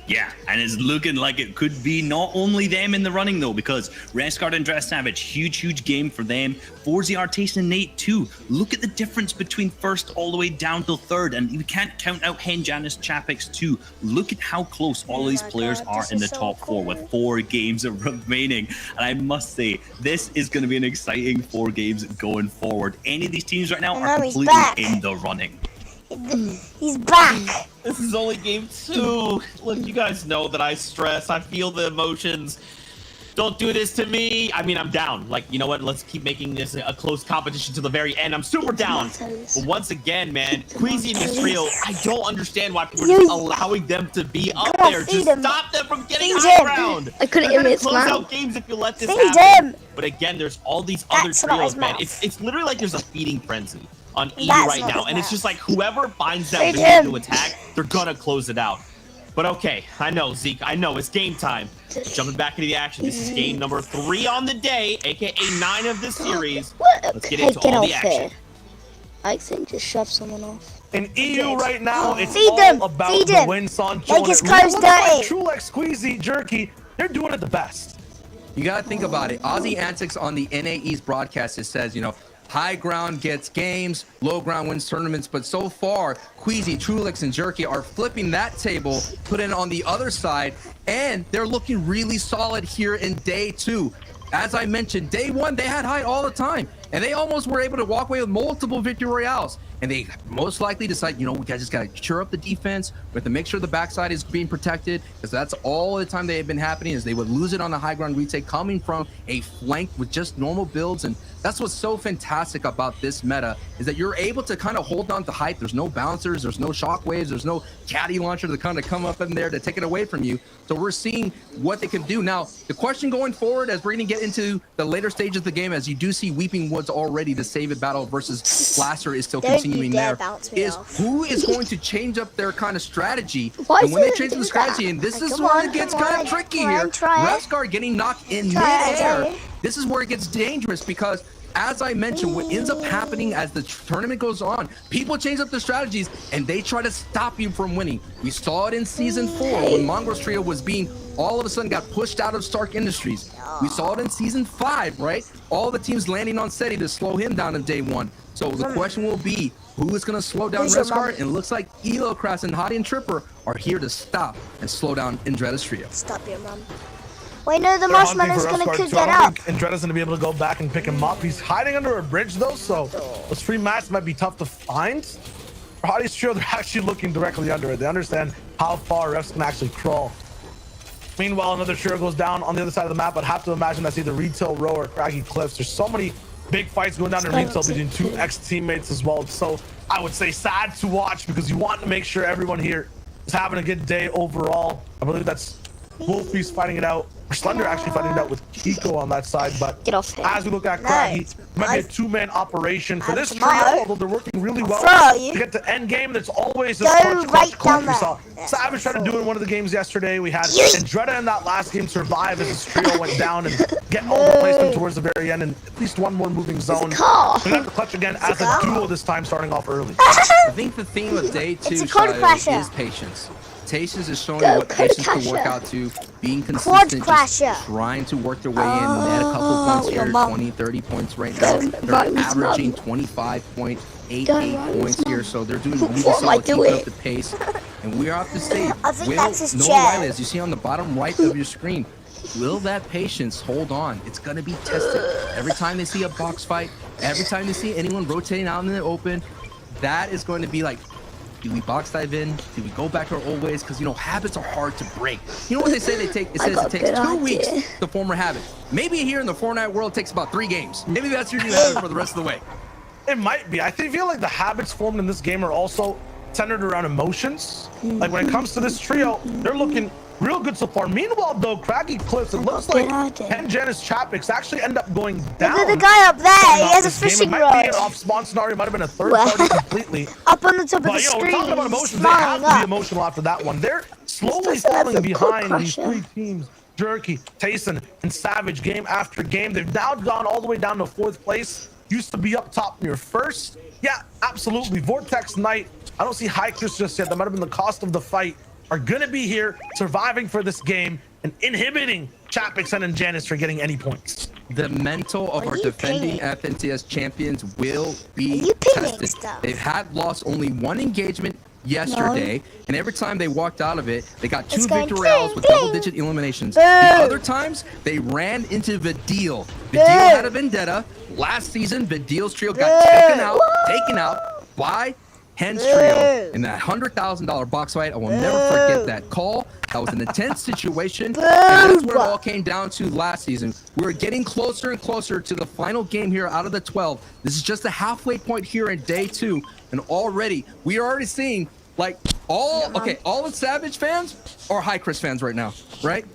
Yeah, and it's looking like it could be not only them in the running, though, because Refsgard and Dret Savage, huge game for them. 4ZR, Tayson and Nate, too. Look at the difference between first all the way down till third, and we can't count out Hen, Janice, Chapix, too. Look at how close all of these players are in the top 4 with 4 games remaining. And I must say, this is going to be an exciting 4 games going forward. Any of these teams right now are completely in the running. He's back. This is only game 2. Look, you guys know that I stress. I feel the emotions. Don't do this to me. I mean, I'm down. Like, you know what? Let's keep making this a close competition to the very end. I'm super down. But once again, man, Queasy and this trio, I don't understand why people are just allowing them to be up there. Just stop them from getting high ground. I couldn't They're hear gonna it. close out games if you let this Feed happen. him. But again, there's all these other That's not trios, his man. mouth. It's literally like there's a feeding frenzy. on EU That's right not now, his and it's mouth. just like whoever finds that Hit window him. to attack, they're gonna close it out. But okay, I know, Zeke, I know, it's game time. Jumping back into the action, this is game number 3 on the day, aka 9 of the series. Let's get into all the action. I think just shove someone off. In EU right now, it's Feed all them, about feed the them. win, Sancho. Make and his it really clothes looks like dirty. Trulex, Squeezy, Jerky, they're doing it the best. You gotta think about it. Aussie Antics on the NAE's broadcast, it says, you know, high ground gets games, low ground wins tournaments. But so far, Queasy, Trulix, and Jerky are flipping that table, put in on the other side, and they're looking really solid here in day 2. As I mentioned, day 1, they had high all the time, and they almost were able to walk away with multiple victory royales. And they most likely decide, you know, we just got to cheer up the defense. We have to make sure the backside is being protected, because that's all the time they have been happening, is they would lose it on the high ground retake coming from a flank with just normal builds. And that's what's so fantastic about this meta, is that you're able to kind of hold on to height. There's no bouncers, there's no shockwaves, there's no caddy launcher to kind of come up in there to take it away from you. So we're seeing what they can do. Now, the question going forward, as we're going to get into the later stages of the game, as you do see Weeping Woods already, the save it battle versus Blaster is still continuing there, is who is going to change up their kind of strategy. And when they change the strategy, and this is where it gets kind of tricky here, Revscar getting knocked in mid-air, this is where it gets dangerous, because as I mentioned, what ends up happening as the tournament goes on, people change up their strategies and they try to stop you from winning. We saw it in season 4 when Mongrel's trio was being all of a sudden got pushed out of Stark Industries. We saw it in season 5, right? All the teams landing on SETI to slow him down in day 1. So the question will be, who is going to slow down Revscar? And it looks like Elocrass and Hottie and Tripper are here to stop and slow down Indretta's trio. Stop your mom. Wait, no, the marshmallow's gonna cook that up. And Dretta's gonna be able to go back and pick him up. He's hiding under a bridge though, so those free mats might be tough to find. For Hottie's trio, they're actually looking directly under it. They understand how far refs can actually crawl. Meanwhile, another trio goes down on the other side of the map, but have to imagine that's either Retail Row or Craggy Cliffs. There's so many big fights going down in Retail between 2 ex-teammates as well. So I would say sad to watch, because you want to make sure everyone here is having a good day overall. I believe that's Wolfie's fighting it out. Slender actually fighting it out with Kiko on that side, but as we look at Craggy, it might be a 2-man operation for this trio, although they're working really well to get to end game. That's always a clutch. We saw Savage try to do it in one of the games yesterday. We had Andretta in that last game survive as his trio went down and get all the placement towards the very end, and at least one more moving zone. We have to clutch again as a duo this time, starting off early. I think the theme of day 2 is patience. Patience is showing what patience can work out to, being consistent, just trying to work their way in. At a couple points here, 20, 30 points right now. They're averaging 25.88 points here, so they're doing really solid, keeping up the pace. And we have to say, will Noah Riley, as you see on the bottom right of your screen, will that patience hold on? It's going to be tested. Every time they see a box fight, every time they see anyone rotating out in the open, that is going to be like, do we box dive in? Do we go back to our old ways? Because, you know, habits are hard to break. You know what they say? It says it takes 2 weeks to form a habit. Maybe here in the Fortnite world, it takes about 3 games. Maybe that's your new habit for the rest of the way. It might be. I feel like the habits formed in this game are also centered around emotions. Like when it comes to this trio, they're looking real good so far. Meanwhile, though, Craggy Cliffs, it looks like and Janice Chapix actually end up going down. Look at the guy up there. He has a fishing rod. It might be an off-spawn scenario. It might have been a third party completely. Up on the top of the But, you know, we're screen. talking about emotions. They have to be emotional after that one. They're slowly falling behind these 3 teams. Jerky, Tayson, and Savage game after game. They've now gone all the way down to 4th place. Used to be up top near 1st. Yeah, absolutely. Vortex Knight. I don't see High Chris just yet. That might have been the cost of the fight. Are going to be here, surviving for this game, and inhibiting Chapix and Janice from getting any points. The mental of our defending FNTS champions will be tested. They've had lost only 1 engagement yesterday, and every time they walked out of it, they got 2 victory royales with double-digit eliminations. The other times, they ran into Vidil. Vidil had a vendetta. Last season, Vidil's trio got taken out by Hen's trio in that $100,000 box fight. I will never forget that call. That was an intense situation, and that's where it all came down to last season. We're getting closer and closer to the final game here out of the 12. This is just the halfway point here in day 2, and already we are already seeing like all the Savage fans are High Chris fans right now, right?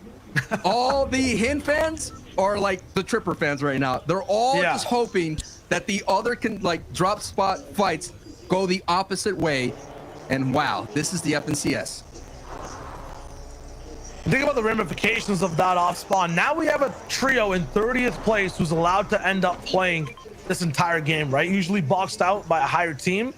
All the Hin fans are like the Tripper fans right now. They're all just hoping that the other can like drop spot fights go the opposite way. And wow, this is the FNCS. Think about the ramifications of that off spawn. Now we have a trio in 30th place who's allowed to end up playing this entire game, right? Usually boxed out by a higher team.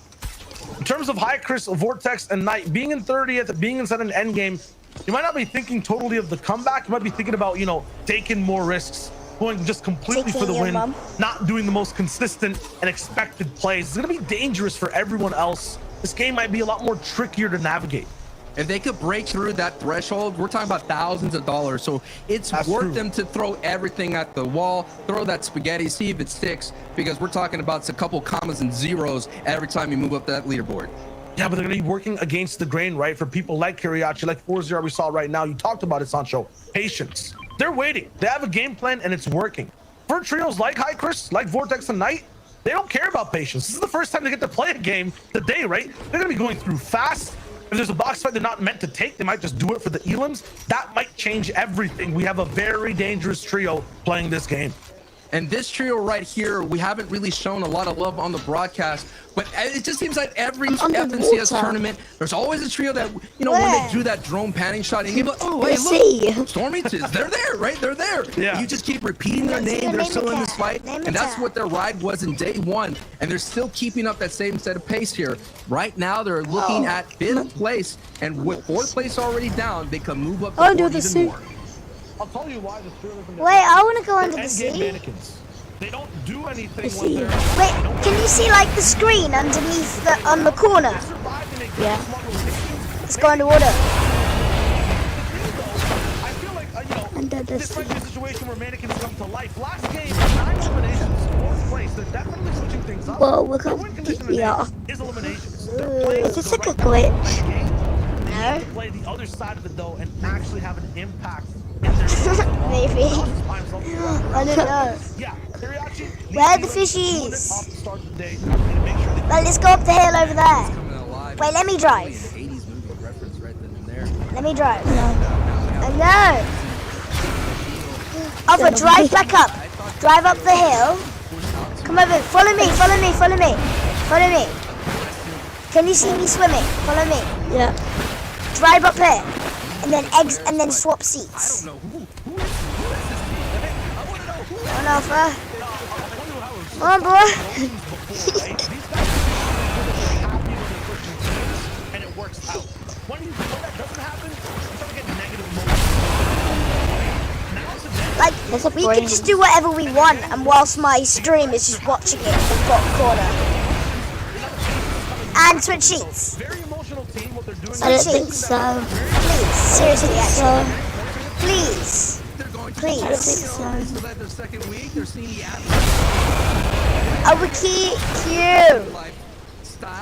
In terms of Chris, Vortex, and Knight being in 30th, being inside an end game, you might not be thinking totally of the comeback. You might be thinking about, you know, taking more risks, going just completely for the win, not doing the most consistent and expected plays. It's going to be dangerous for everyone else. This game might be a lot more trickier to navigate. If they could break through that threshold, we're talking about thousands of dollars. So it's worth them to throw everything at the wall, throw that spaghetti, see if it sticks, because we're talking about a couple commas and zeros every time you move up that leaderboard. Yeah, but they're going to be working against the grain, right? For people like Kiriachi, like 4-0 we saw right now. You talked about it, Sancho. Patience. They're waiting. They have a game plan and it's working. For trios like Chris, like Vortex and Knight, they don't care about patience. This is the first time they get to play a game today, right? They're going to be going through fast. If there's a box fight they're not meant to take, they might just do it for the elims. That might change everything. We have a very dangerous trio playing this game. And this trio right here, we haven't really shown a lot of love on the broadcast, but it just seems like every FNCS tournament, there's always a trio that, you know, when they do that drone panning shot, and you go, oh, hey, look, Stormy, they're there, right? They're there. Yeah. You just keep repeating their name. They're still in this fight, and that's what their ride was in day one, and they're still keeping up that same set of pace here. Right now, they're looking at 5th place, and with 4th place already down, they can move up to 4th even more. I'll tell you why the trio isn't. Wait, I want to go under the sea. Mannequins. They don't do anything when they're... Wait, can you see like the screen underneath the on the corner? Yeah. Let's go underwater. I feel like under the this might be a situation where mannequins come to life. Last game, 9 eliminations, 4th place. They're definitely switching things up. Whoa, we're going to is eliminations. Is this like a glitch? No. To play the other side of it though and actually have an impact. Maybe. I don't know. Where are the fishies? Well, let's go up the hill over there. Wait, let me drive. Let me drive. No. Alpha, drive back up. Drive up the hill. Come over. Follow me. Follow me. Follow me. Follow me. Can you see me swimming? Follow me. Yeah. Drive up here. And then eggs, and then swap seats. Come on, Alpha. Come on, boy. And it works out. When that doesn't happen, you start to get negative emotions. Like, we can just do whatever we want, and whilst my stream is just watching it in the bottom corner. And switch sheets. I don't think so. Please, seriously, actually. Please. Please. I don't think so. Oh, we keep you.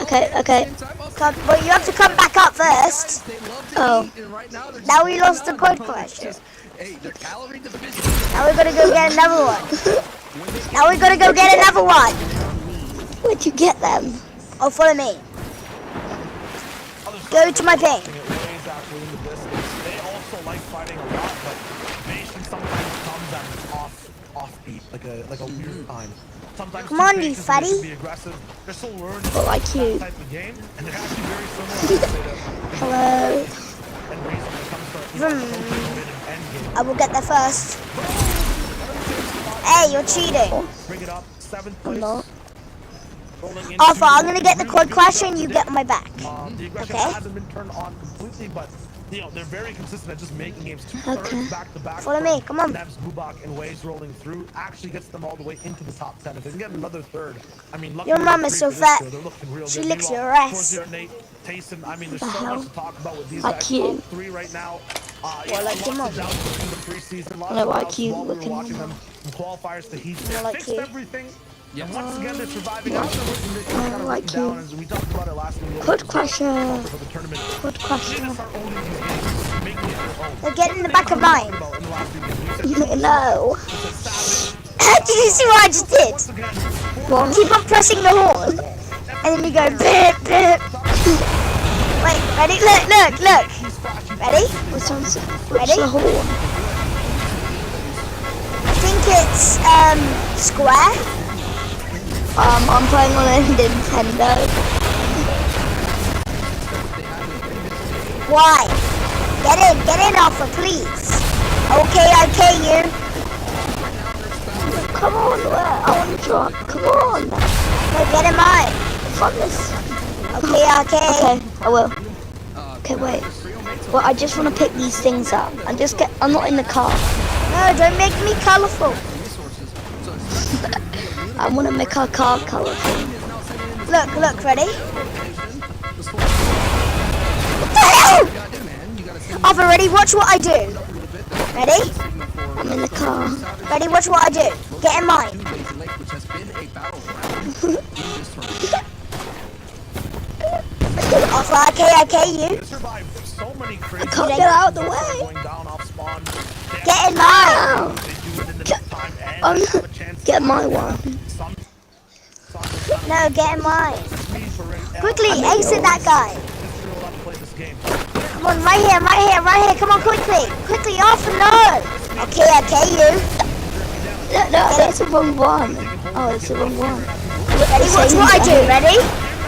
Okay. Come, but you have to come back up first. Oh. Now we lost the code question. Now we gotta go get another one. Now we gotta go get another one. Where'd you get them? Oh, follow me. Go to my ping. They also like fighting a lot, but patience sometimes comes at an offbeat, like a weird time. Sometimes come on, you fatty. Be aggressive. They're still learning like you. that type of game, and they're actually very similar. Hello. I will get there first. Hey, you're cheating. Bring it up. 7th place. I'm not. Alpha, I'm gonna get the quad crasher and you get on my back. The aggression hasn't been turned on completely, but you know they're very consistent at just making games 2/3 back to back. Follow me, come on. Nebs, Bubak, and Waves rolling through actually gets them all the way into the top 10. If they can get another third, I mean, your mom is so fat. She licks your ass. Tayson, I mean, there's so much to talk about with these like guys. You. 3 right now. Well, like your mom. I like you. Looking watching them from qualifiers to heat. They like fixed you. everything. Yeah. And once again, they're surviving out. I like you. We talked about it last week. Quad crasher. Quad crasher. They're getting in the back of mine. No. Did you see what I just did? Well, keep on pressing the horn. And then you go beep, beep. Wait, ready? Look. Ready? Ready? The horn. I think it's square. I'm playing on a Nintendo. Why? Get in, Alpha, please. Okay, you. Come on, I want to drop. Come on. No, get in mine. Fuck this. Okay. Okay, I will. Okay, wait. Well, I just want to pick these things up. I'm not in the car. No, don't make me colourful. I want to make our car colourful. Look, ready? What the hell? Alpha, ready? Watch what I do. Ready? I'm in the car. Ready? Watch what I do. Get in mine. Alpha, okay, you. I can't get out of the way. Get in mine. Get my one. No, get in mine. Quickly, exit that guy. Come on, right here. Come on, quickly, off and no. Okay, you. No, that's the wrong one. Oh, it's the wrong one. Ready? Watch what I do. Ready?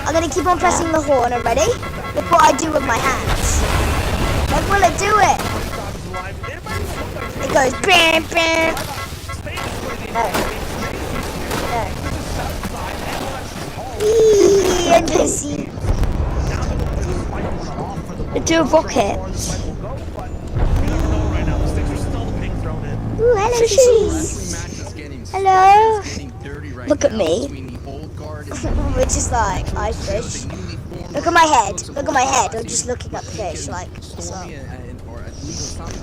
I'm gonna keep on pressing the horn. Ready? Look what I do with my hands. Look, will it do it? It goes bam, bam. No. And pissy. Do rockets. Ooh, hello, fishies. Hello. Look at me. We're just like, I fish. Look at my head. I'm just looking at the fish, like, so.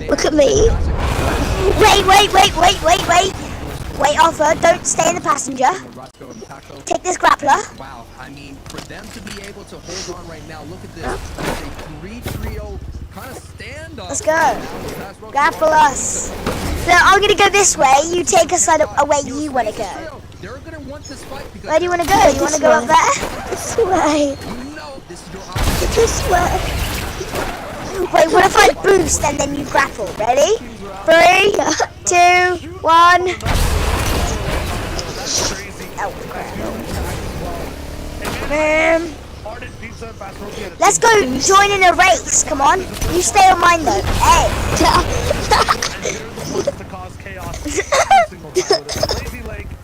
Look at me. Wait. Wait, Alpha, don't stay in the passenger. Take this grappler. Wow, I mean, for them to be able to hold on right now, look at this. It's a 3-trio kind of stand-up. Let's go. Grapple us. So I'm gonna go this way. You take us away you want to go. They're gonna want this fight because where do you want to go? You want to go up there? This way. No, this is your option. This way. Wait, what if I boost and then you grapple? Ready? 3, 2, 1. Let's go join in a race. Come on. You stay on mine though. Hey.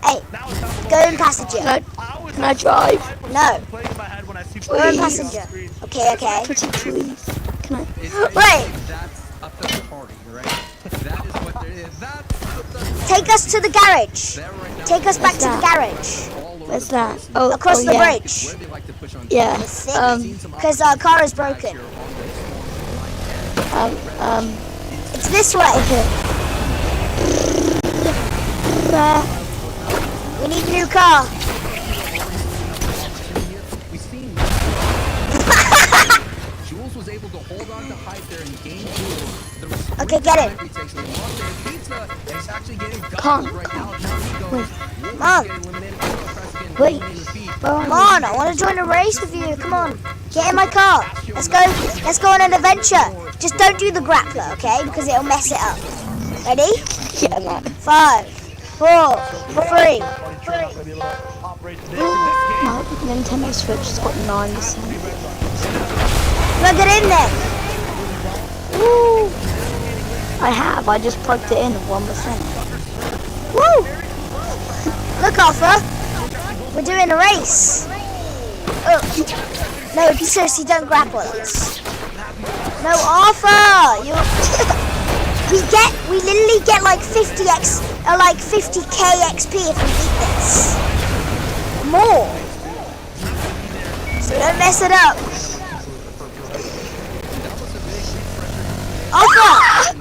Hey. Go in passenger. Can I drive? No. Go in passenger. Okay. Pretty please. Can I? Wait. That's up to the party, right? That is what there is. Take us to the garage. Take us back to the garage. Where's that? Oh, across the bridge. Yeah. Because our car is broken. It's this way. We need a new car. Jules was able to hold on to height there and gain okay, get it. Come on. Wait. Come on, I want to join a race with you. Come on. Get in my car. Let's go on an adventure. Just don't do the grappler, okay? Because it'll mess it up. Ready? Yeah, man. 5, 4, 3. My Nintendo Switch has got 9%. Plug it in there. Woo! I just plugged it in at 1%. Woo! Look, Alpha. We're doing a race. Oh. No, seriously, don't grapple us. No, Alpha! we literally get like 50x, or like 50k XP if we beat this. More. So don't mess it up. Alpha!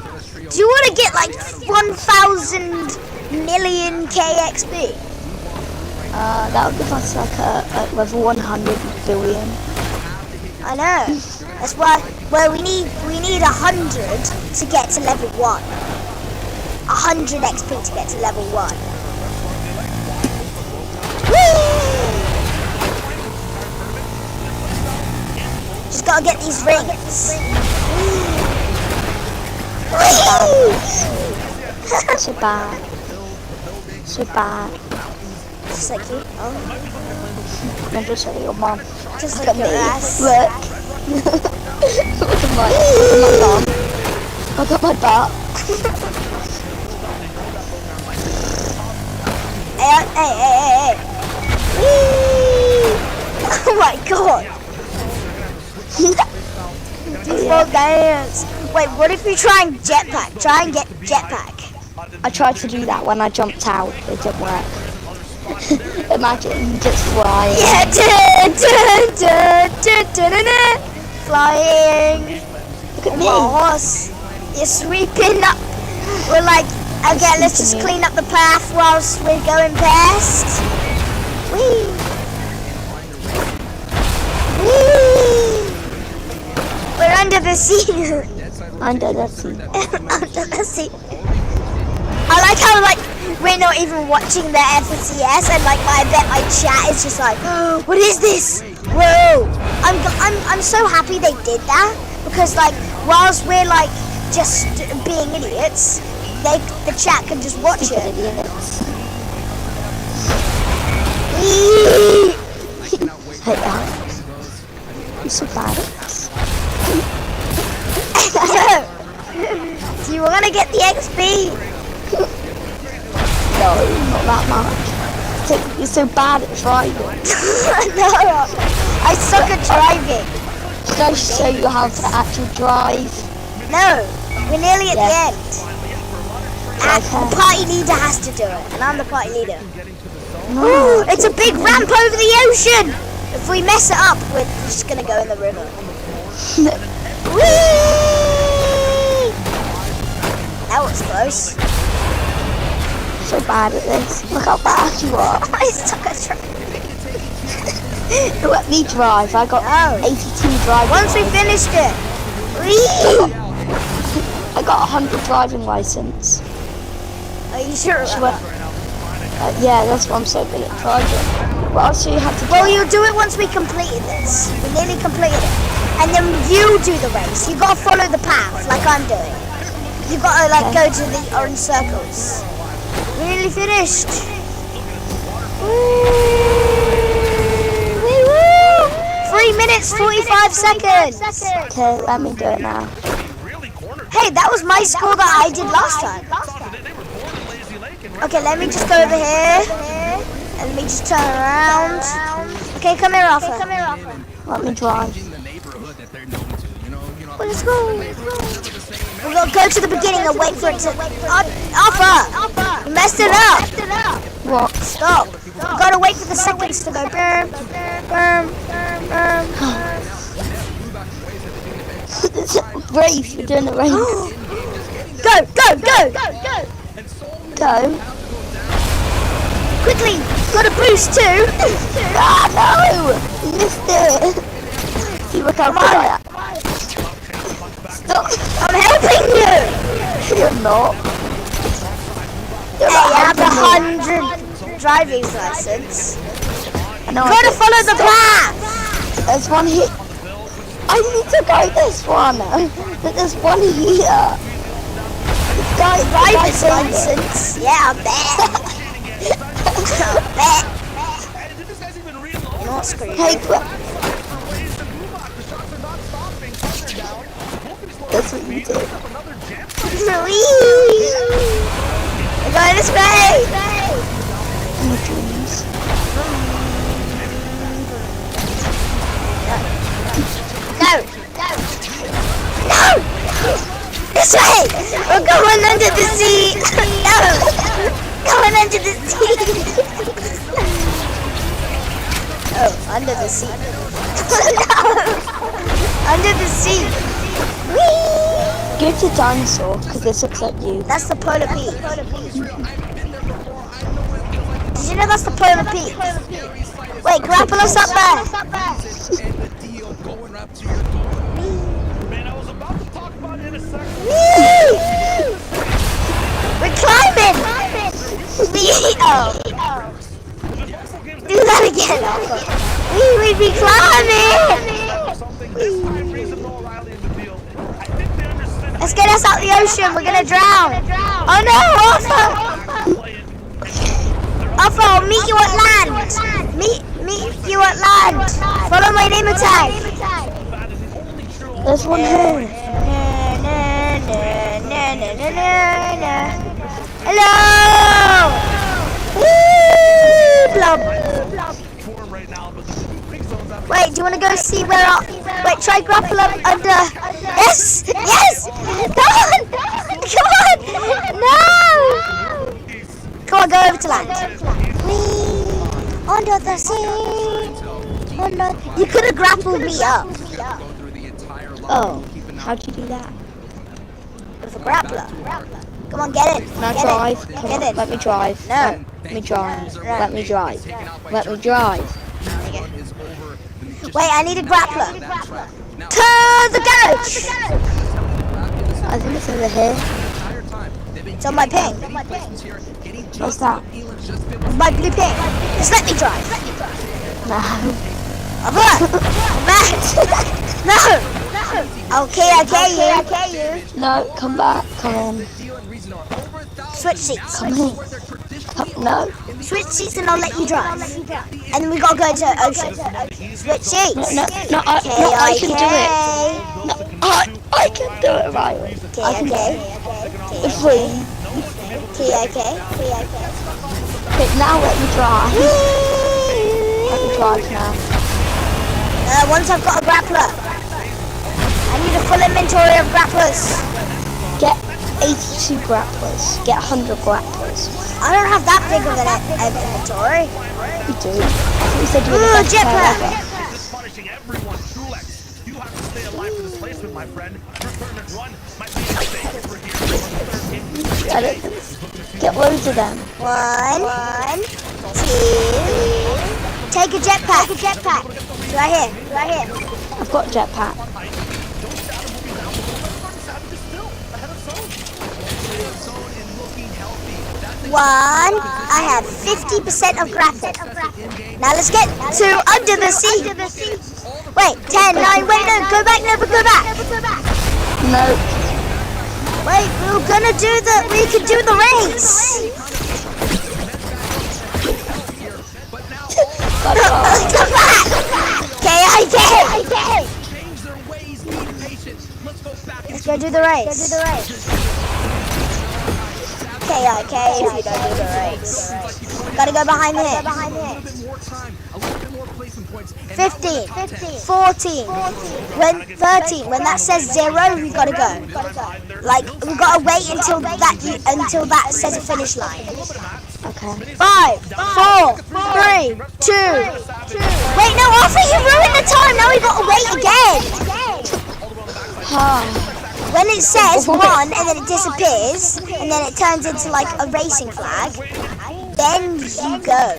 Do you want to get like 1,000 million KXP? That would give us like a level 100 billion. I know. That's why. Well, we need 100 to get to level 1. 100 XP to get to level 1. Woo! Just gotta get these rings. So bad. Just like you. Oh. I'm just like your mom. Just like your ass. Look. Look at my bum. Look at my butt. Hey. Whee! Oh my god. Default dance. Wait, what if you try and jetpack? Try and get jetpack. I tried to do that when I jumped out. It didn't work. Imagine just flying. Yeah, flying. Look at me. Horse. You're sweeping up. We're like, okay, let's just clean up the path whilst we're going past. Whee! Whee! We're under the sea. Under the sea. Under the sea. I like how we're not even watching the FCS and I bet my chat is just like, oh, what is this? Whoa! I'm so happy they did that because whilst we're just being idiots, the chat can just watch it. Hey, Alex. You're so bad at this. Do you want to get the XP? No, not that much. You're so bad at driving. No, I suck at driving. Should I show you how to actually drive? No, we're nearly at the end. And the party leader has to do it, and I'm the party leader. Ooh, it's a big ramp over the ocean! If we mess it up, we're just gonna go in the river. Whee! That was close. So bad at this. Look how bad you are. I suck at driving. Let me drive. I got 82 driving. Once we finished it. Whee! I got 100 driving license. Are you sure about that? Yeah, that's why I'm so good at driving. What else do you have to do? Well, you'll do it once we completed this. We nearly completed it. And then you do the race. You gotta follow the path like I'm doing. You gotta go to the orange circles. We nearly finished. Woo! 3 minutes, 45 seconds. Okay, let me do it now. Hey, that was my score that I did last time. Okay, let me just go over here. And let me just turn around. Okay, come here, Alpha. Let me drive. Well, let's go. We'll go to the beginning and wait for it to... Alpha! You messed it up. What? Stop. You gotta wait for the seconds to go. Race, we're doing a race. Go! Quickly! Got a boost too! Ah, no! You missed it! See what I'm doing? Stop! I'm helping you! You're not. Hey, I have 100 driving license. I know. Gotta follow the path! There's one here. I need to go this one. But there's one here. Driver's license? Yeah, I bet. Not screwed. Hey, that's what you do. We're going this way! In the dreams. No! This way! We're going under the sea! No! Going under the sea! Oh, under the sea. No! Under the sea! Whee! Go to dinosaur, because this looks like you. That's the polar peak. Did you know that's the polar peak? Wait, grapple us up there! We're climbing! Oh. Do that again, Alpha. We'd be climbing! Let's get us out the ocean. We're gonna drown. Oh no, Alpha! Alpha, I'll meet you at land. Meet you at land. Follow my name tag. There's one here. Hello. Blob. Wait, do you want to go see where our... Wait, try grapple up under... Yes! Yes! Come on! Come on! No! Come on, go over to land. Whee! Under the sea! Under... You could have grappled me up. Oh, how'd you do that? With a grappler. Come on, get it. Can I Get drive? it. Come Get on, it. let me drive. No. Let me drive. Let me drive. Let me drive. Wait, I need a grappler. To the garage! I think it's over here. It's on my ping. What's that? My blue ping. Just let me drive. No. Matt! No! Okay, I get you. No, come back. Come in. Switch seats. Come in. No. Switch seats and I'll let you drive. And then we gotta go to ocean. Switch seats. No, I can do it. No, I can do it, Riley. Okay. It's free. Okay. Okay, now let me drive. Let me drive now. Once I've got a grappler. I need a full inventory of grapplers. Get 82 grapplers. Get 100 grapplers. I don't have that big of an inventory. You do. You said you were the best player jetpack. ever. This is punishing everyone, Trulex. You have to stay alive for this placement, my friend. Your turn and run might be a mistake over here. Get it. Get loads of them. 1, 2. Take a jetpack. It's right here. I've got a jetpack. One. I have 50% of grapple. Now let's get to under the sea. Wait, 10, 9, wait, no, go back, never go back. No. Wait, we can do the race. Come back. Okay. Let's go do the race. Okay, if you don't do the race. Gotta go behind here. 15, 14, 13. When that says 0, we gotta go. Like, we gotta wait until that says a finish line. Okay. 5, 4, 3, 2. Wait, no, Alpha, you ruined the time. Now we gotta wait again. When it says 1 and then it disappears and then it turns into like a racing flag, then you go.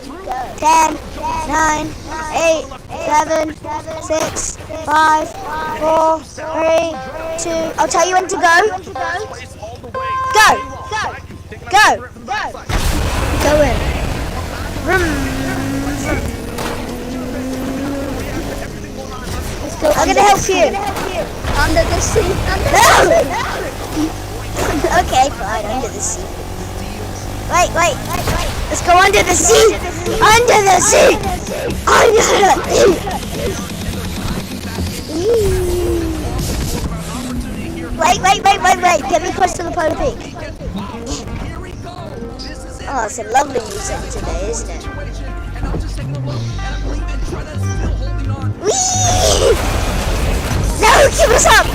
10, 9, 8, 7, 6, 5, 4, 3, 2. I'll tell you when to go. Go. Go in. Let's go. I'm gonna help you. Under the sea. No! Okay, fine, under the sea. Wait. Let's go under the sea. Under the sea. Wait. Get me close to the polar peak. Oh, it's a lovely music today, isn't it? Whee! No, keep us up!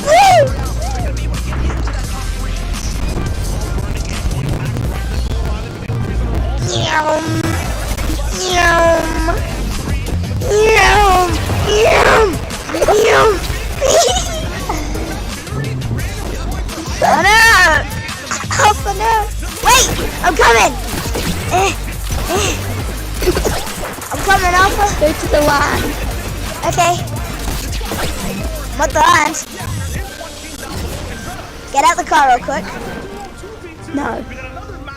Woo! Oh no! Wait! I'm coming! I'm coming, Alpha. Go to the land. Okay. What the land? Get out the car real quick. No.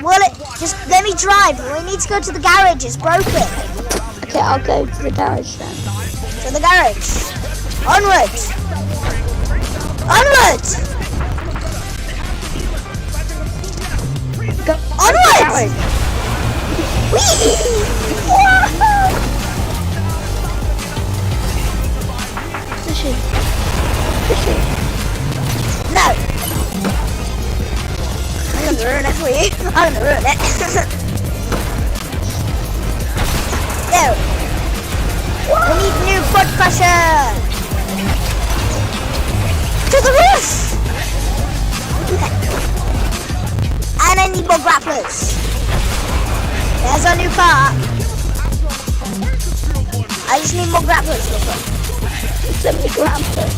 Will it? Just let me drive. We need to go to the garage. It's broken. Okay, I'll go to the garage then. To the garage. Onwards. Onwards. Go. Onwards. Fishing. Fishing. No! I'm gonna ruin it for you. I'm gonna ruin it. No! We need new foot crusher! To the roof! Okay. And I need more grapplers. There's our new car. I just need more grapplers real quick. So many grapplers.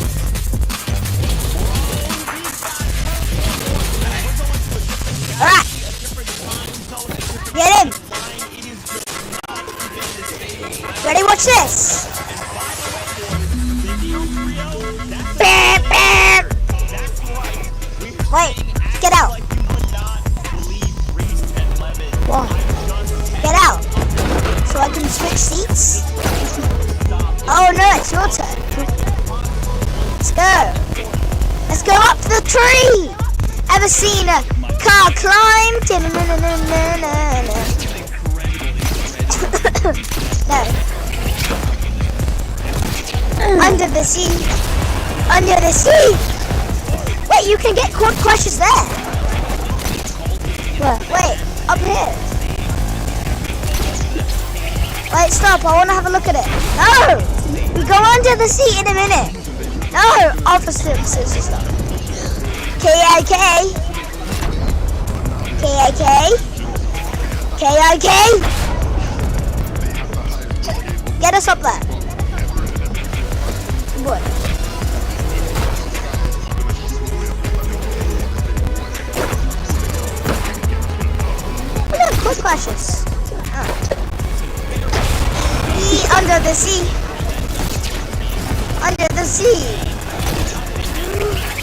Alright. Get in. Ready? Watch this. Bam, bam. Wait. Get out. Why? Get out. So I can switch seats. Oh no, it's your turn. Let's go. Let's go up the tree. Ever seen a car climb? No. Under the sea. Under the sea. Wait, you can get quad crashes there. Where? Wait, up here. Wait, stop. I want to have a look at it. No! We go under the seat in a minute. No! Officer stuff. K-I-K. K-I-K. K-I-K. Get us up there. Good. Look at the quick crashes. Under the sea. Under the sea.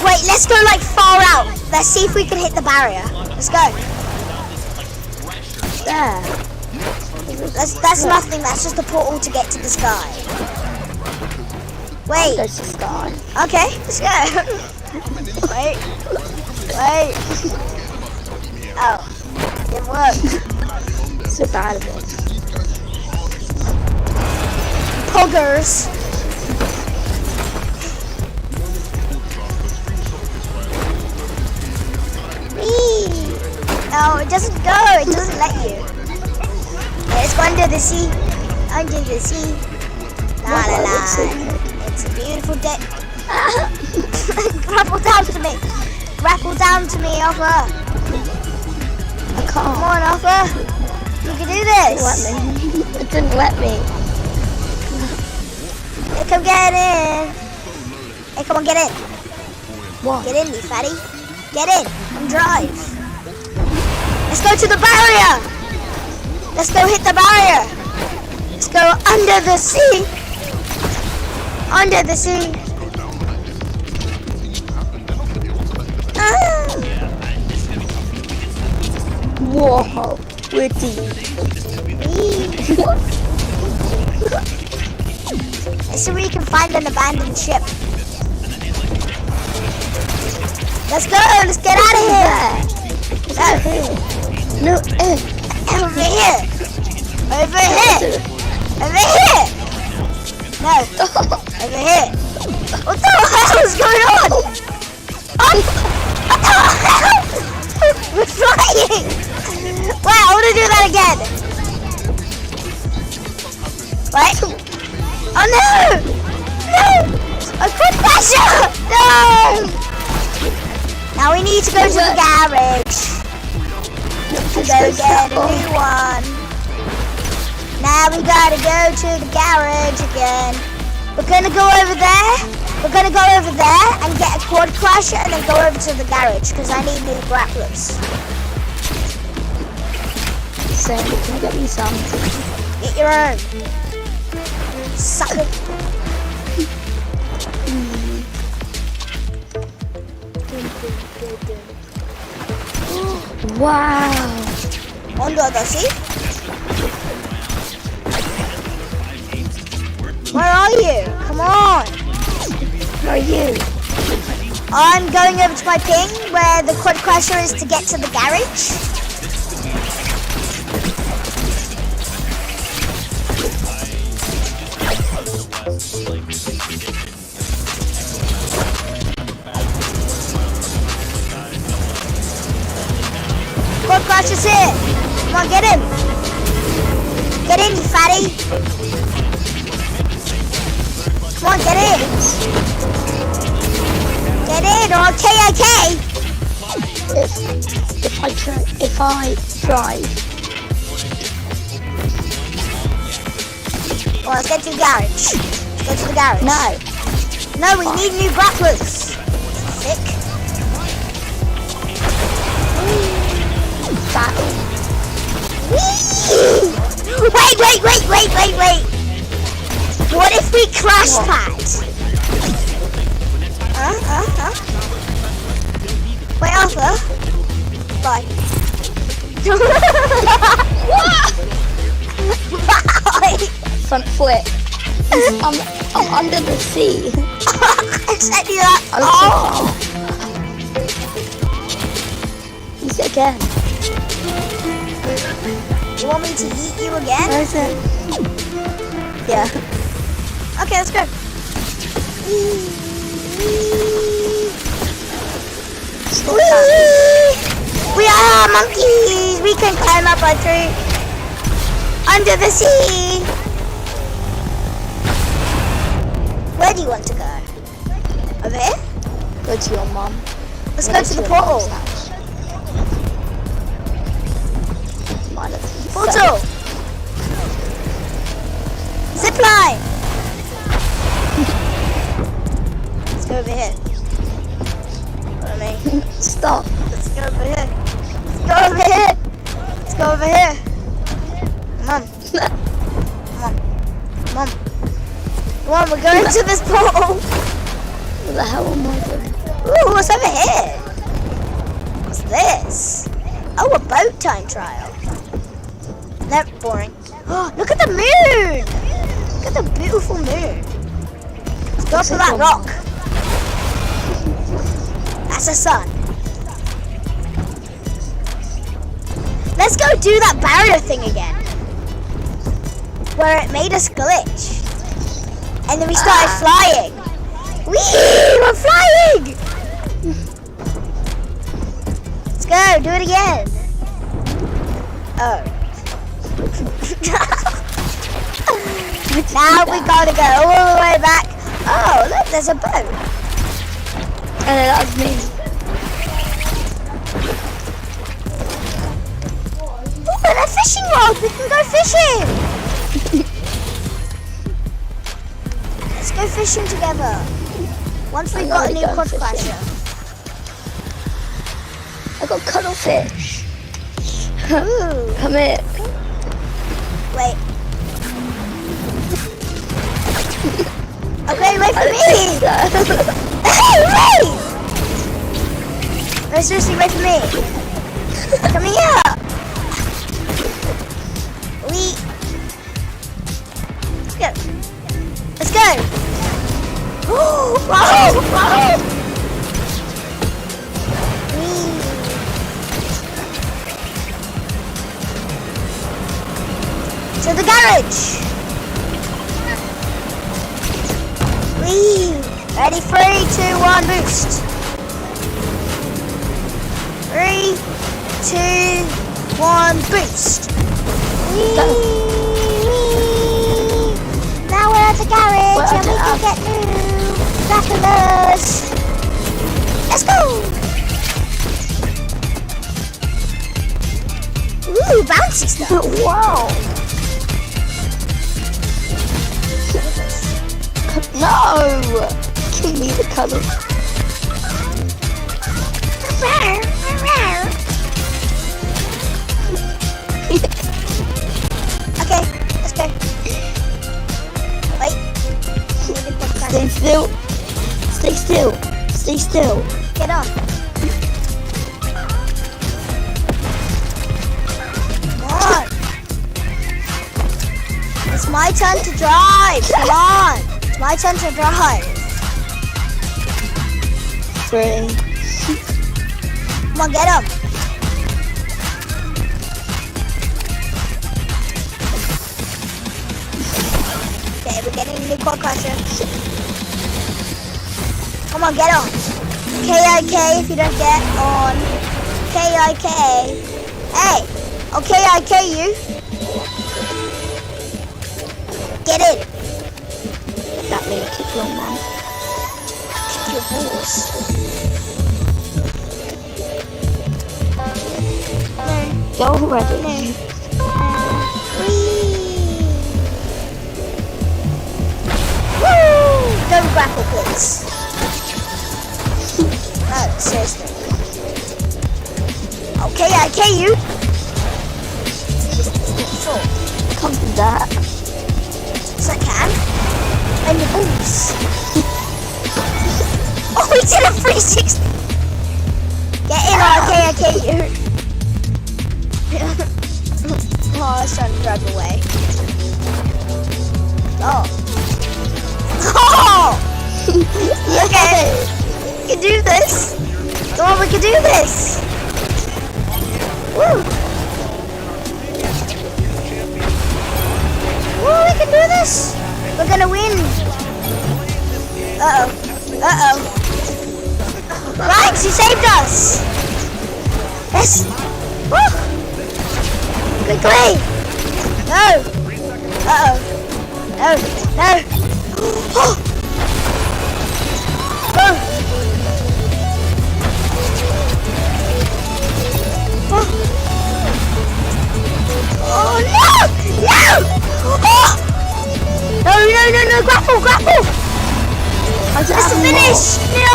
Wait, let's go like far out. Let's see if we can hit the barrier. Let's go. There. That's nothing. That's just a portal to get to the sky. Wait. There's the sky. Okay, let's go. Wait. Wait. Oh. It worked. So bad of it. Poggers. Whee! No, it doesn't go. It doesn't let you. Let's go under the sea. Under the sea. La la la. It's a beautiful day. Grapple down to me. Grapple down to me, Alpha. I can't. Come on, Alpha. You can do this. It didn't let me. Hey, come get in. Hey, come on, get in. What? Get in, you fatty. Get in and drive. Let's go to the barrier. Let's go hit the barrier. Let's go under the sea. Under the sea. Ah. Whoa. We're deep. Let's see where you can find an abandoned ship. Let's go. Let's get out of here. No. Over here. Over here. Over here. No. Over here. What the hell is going on? What the hell? We're flying. Wait, I want to do that again. Wait. Oh no! No! A quick pressure! No! Now we need to go to the garage. To go get a new one. Now we gotta go to the garage again. We're gonna go over there. We're gonna go over there and get a quad crusher and then go over to the garage because I need new grapplers. So, can you get me some? Get your own. Sucker. Wow. Under the sea? Where are you? Come on. Where are you? I'm going over to my ping where the quad crusher is to get to the garage. quad crasher's here. Come on, get him. Get in, you fatty. Come on, get in. Get in, or I'll KIK. If I try. Well, let's get to the garage. Let's go to the garage. No, we need new grapplers. Sick. Wait. What if we crash pad? Wait, Arthur. Bye. Bye. Front flip. I'm under the sea. I said you that. Oh. Use it again. You want me to eat you again? Where is it? Yeah. Okay, let's go. We are monkeys. We can climb up a tree under the sea. Where do you want to go? Over here? Go to your mum. Let's go to the portal. Portal. Zipline. Let's go over here. Follow me. Stop. Let's go over here. Let's go over here. Let's go over here. Come on. Come on, we're going to this portal. What the hell am I doing? Ooh, what's over here? What's this? Oh, a boat time trial. Nope, boring. Oh, look at the moon! Look at the beautiful moon. Let's go up to that rock. That's the sun. Let's go do that barrier thing again. Where it made us glitch. And then we started flying. Whee! We're flying! Let's go, do it again. Oh. Now we gotta go all the way back. Oh, look, there's a boat. And that's me. Ooh, and a fishing rod. We can go fishing. Let's go fishing together. Once we've got a new quad crasher. I got cuttlefish. Ooh. Come here. Wait. Okay, wait for me! Hey, wait! No, seriously, wait for me. Come here! Let's go. Let's go! Whoa! To the garage! Whee! Ready, 3, 2, 1, boost! 3, 2, 1, boost! Whee! Now we're at the garage and we can get new grapplers! Let's go! Ooh, bouncy stuff! Wow! No! Give me the color. Okay, let's go. Wait. Stay still. Stay still. Stay still. Get on. Come on. It's my turn to drive. Come on. It's my turn to drive. 3. Come on, get him. Okay, we're getting a new quad crusher. Come on, get on. KIK if you don't get on. KIK. Hey, okay, I kill you. Get in. That made kick your man. Kick your balls. Go already. No. Whee! Woo! Don't grapple, please. No, seriously. Okay, I kill you. Sure. Can't do that. Yes, I can. And your balls. Oh, we did a 360. Get in, okay, I kill you. Oh, I was trying to drive away. Oh. Oh! Okay. We can do this. Come on, we can do this. Woo! Woo, we can do this. We're gonna win. Uh-oh. Uh-oh. Right, you saved us. Yes. Woo! Quickly! No! Uh-oh. No! No! Oh! Oh! Oh! Oh no! No! Oh! No! No! No! No! Grapple! Grapple! It's the finish! No!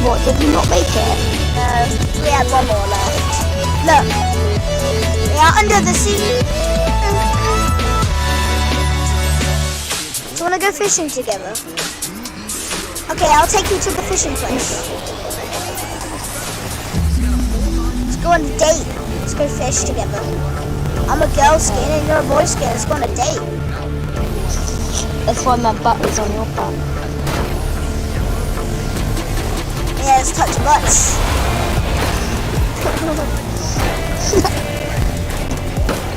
What, did you not make it? We have one more left. Look. We are under the sea. Do you want to go fishing together? Okay, I'll take you to the fishing place. Let's go on a date. Let's go fish together. I'm a girl skin and you're a boy skin. Let's go on a date. That's why my butt is on your butt. Yeah, let's touch your butts.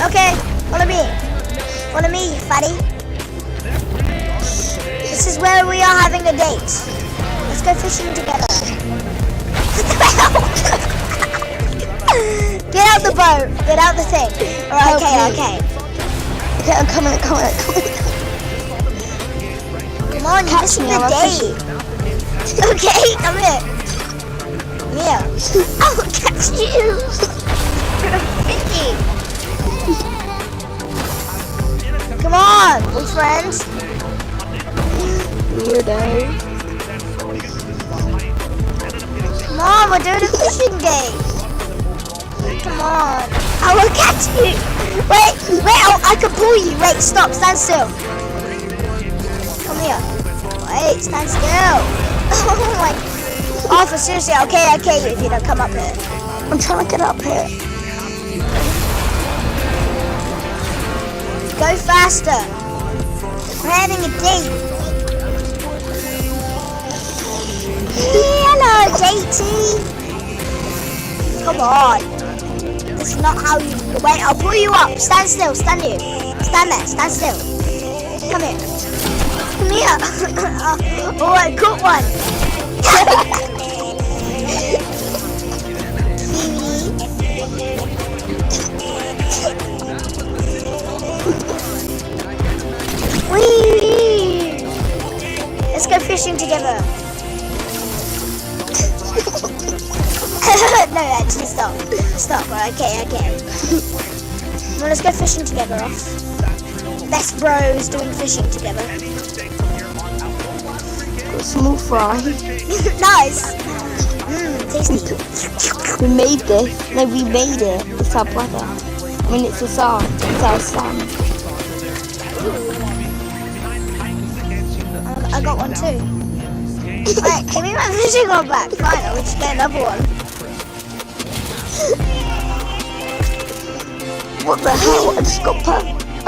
Okay, follow me. Follow me, fatty. This is where we are having a date. Let's go fishing together. Get out the boat. Get out the thing. Alright, okay, okay. Okay, I'm coming. Come on, this is the date. Okay, come here. Yeah. I'll catch you. Come on, we're friends. Weirdo. Come on, we're doing a fishing game. Come on. I will catch you. Wait, I can pull you. Wait, stop, stand still. Come here. Wait, stand still. Oh my. Oh, for seriously, okay, I kill you if you don't come up here. I'm trying to get up here. Go faster. We're having a date. Hello, JT. Come on. This is not how you... Wait, I'll pull you up. Stand still, stand here. Stand there, stand still. Come here. Come here. Oh, I caught one. Whee! Let's go fishing together. No, actually, stop. Stop. Okay. Well, let's go fishing together, off. Best bros doing fishing together. Got a small fry. Nice. Tasty. We made this. No, we made it. It's our brother. I mean, it's his son. It's our son. I got one too. Right, give me my fishing rod back. Fine, I'll just get another one. What the hell? I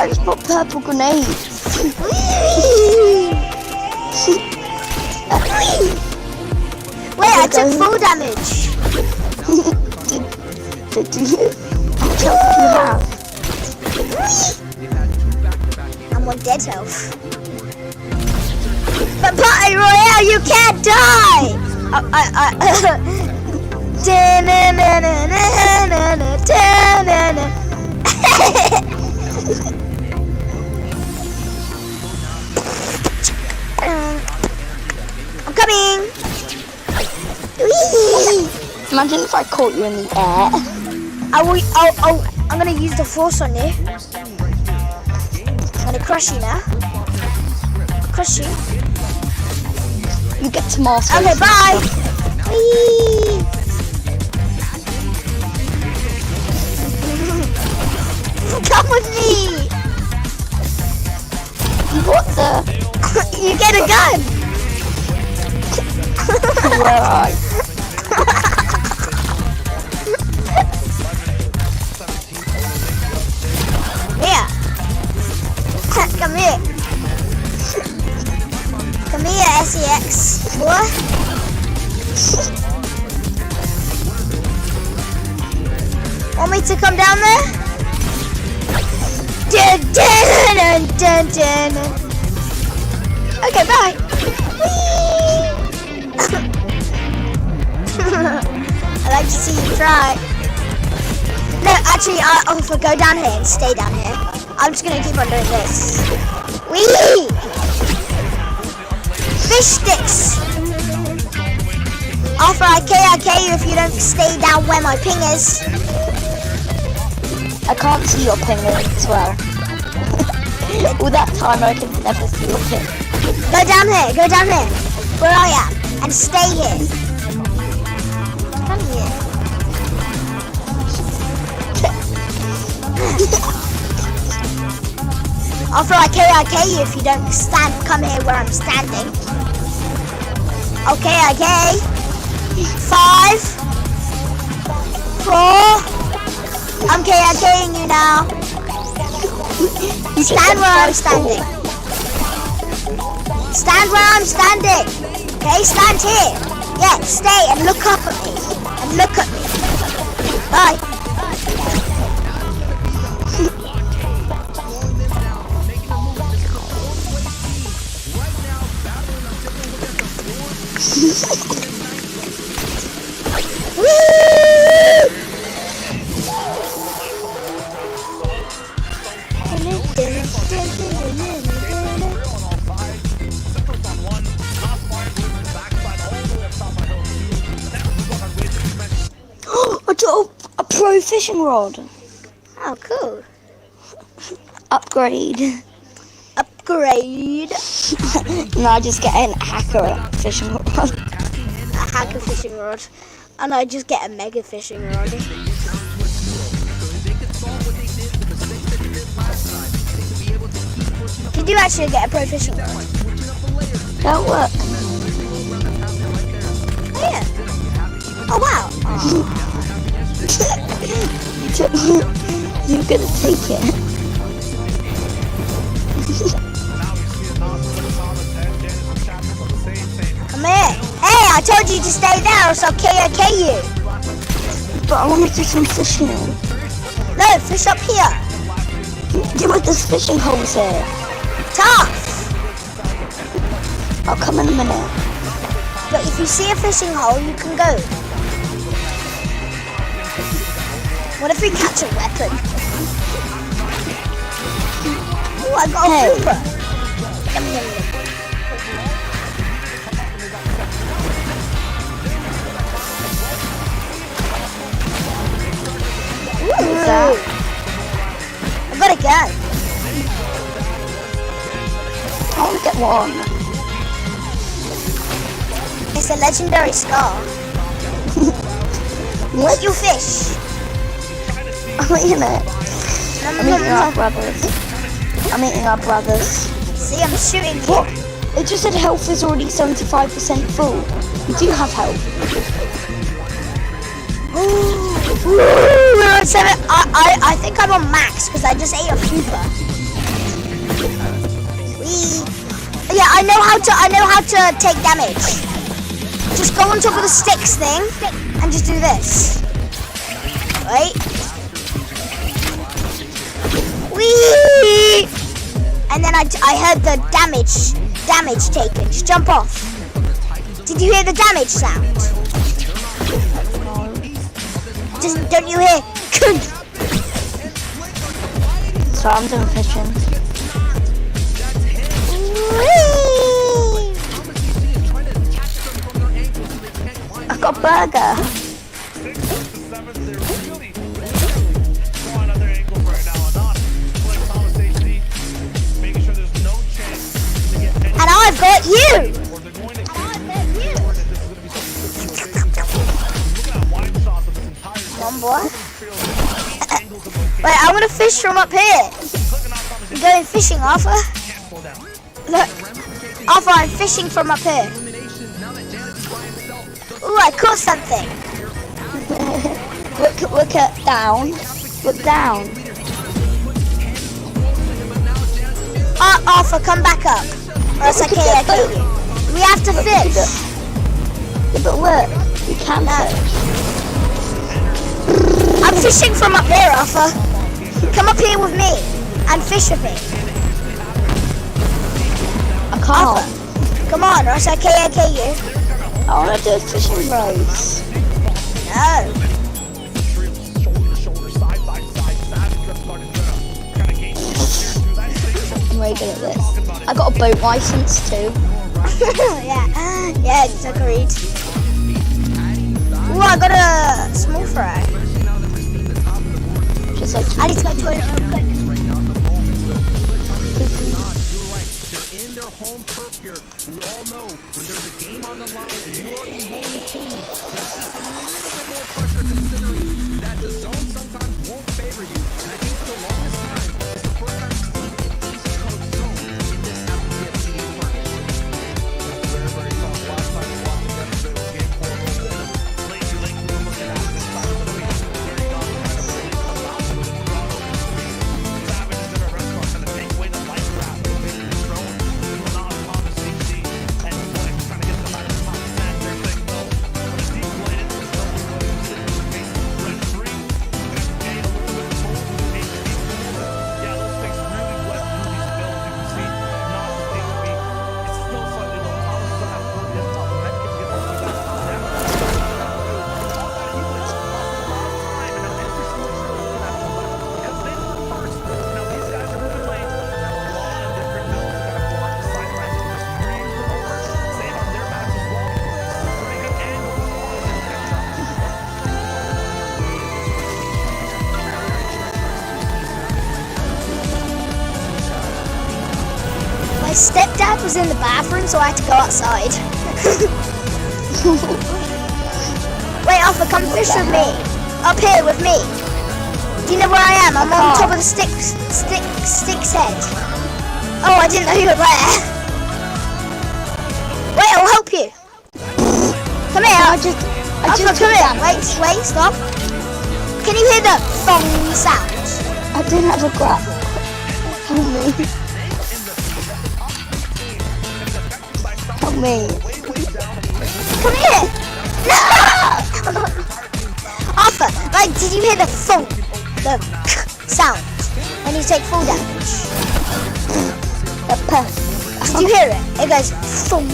just got purple grenades. Wait, I took full damage. Did you? How much health do you have? I'm on dead health. But Party Royale, you can't die! I'm coming. Whee! Imagine if I caught you in the air. I'm gonna use the force on you. I'm gonna crush you now. Crush you. You get to master. Okay, bye. Whee! Come with me. What the? You get a gun. Where are you? Here. Come here. Come here, SEX. Boy. Want me to come down there? Dun, dun, dun, dun, dun. Okay, bye. I like to see you try. No, actually, if I go down here and stay down here, I'm just gonna keep on doing this. Whee! Fish sticks. After I KIK you if you don't stay down where my ping is. I can't see your ping as well. All that time I can never see your ping. Go down here, where I am, and stay here. Come here. After I KIK you if you don't come here where I'm standing. Okay, okay. 5, 4. I'm KIKing you now. Stand where I'm standing. Stand where I'm standing. Okay, stand here. Yeah, stay and look up at me. And look at me. Bye. I got a pro fishing rod. Oh, cool. Upgrade. Upgrade. No, I just get an hacker fishing rod. A hacker fishing rod. And I just get a mega fishing rod. You do actually get a pro fishing rod. That'll work. Oh, yeah. Oh, wow. You're gonna take it. Come here. Hey, I told you to stay there or so I'll KIK you. But I want to do some fishing. No, fish up here. Do with this fishing holes here. Tough. I'll come in a minute. But if you see a fishing hole, you can go. What if we catch a weapon? Oh, I got a pooper. Yum, yum, yum. What's that? I got a gun. I want to get one. It's a legendary scar. Where's your fish? I'm eating it. I'm eating our brothers. I'm eating our brothers. See, I'm shooting you. What? It just said health is already 75% full. You do have health. We're on 7. I think I'm on max because I just ate a pupa. Yeah, I know how to take damage. Just go on top of the sticks thing and just do this. Right? Whee! And then I heard the damage taken. Just jump off. Did you hear the damage sound? Don't you hear? So I'm doing fishing. Whee! I got a burger. And I've got you. Come on, boy. Wait, I want to fish from up here. I'm going fishing, Arthur. Look, Arthur, I'm fishing from up here. Ooh, I caught something. Look at down. Look down. Arthur, come back up. Or else I can't kill you. We have to fish. Yeah, but look, you can't fish. I'm fishing from up there, Arthur. Come up here with me and fish with me. I can't. Arthur, come on, or else I can't kill you. I want to do a fishing race. No. I'm really good at this. I got a boat license too. yeah, it's agreed. Ooh, I got a small fry. Just like I need to go to the toilet real quick. In their home turf here, we all know when there's a game on the line and you are the home team, there's just a little bit more pressure considering that the zone sometimes won't favor you. And I think for the longest time, it's the first time we've seen an East Coast zone in this FPFC tournament. Very tough. Last time we watched yesterday was game 4 over Lazy Lake. We were looking at this time of the week. Very tough. Kind of really come out with the Toronto Savages in a restaurant kind of take away the life grab. My stepdad was in the bathroom, so I had to go outside. Wait, Arthur, come fish with me. Up here with me. Do you know where I am? I'm on top of the stick's head. Oh, I didn't know you were there. Wait, I'll help you. Come here. Arthur, come here. Wait, stop. Can you hear the thong sound? I didn't have a grab. Help me. Help me. Come here. No! Arthur, like, did you hear the thong? The sound when you take full damage? Did you hear it? It goes thong.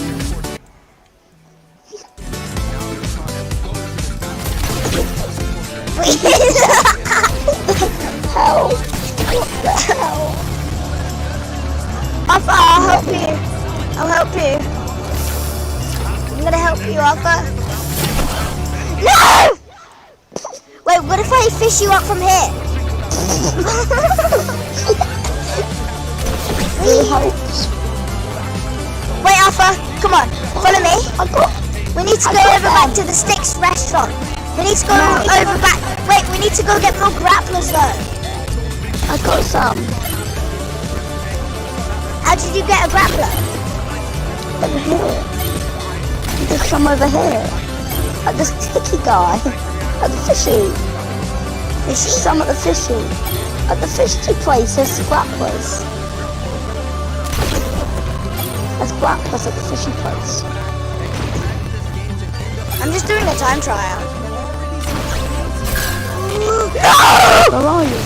Help. What the hell? Arthur, I'll help you. I'll help you. I'm gonna help you, Arthur. No! Wait, what if I fish you up from here? Really helps. Wait, Arthur, come on, follow me. We need to go over back to the Sticks restaurant. We need to go over back. Wait, we need to go get more grapplers though. I got some. How did you get a grappler? Over here. There's some over here. At the sticky guy. At the fishy. There's some at the fishy. At the fishy place, there's grapplers. There's grapplers at the fishy place. I'm just doing a time trial. Where are you?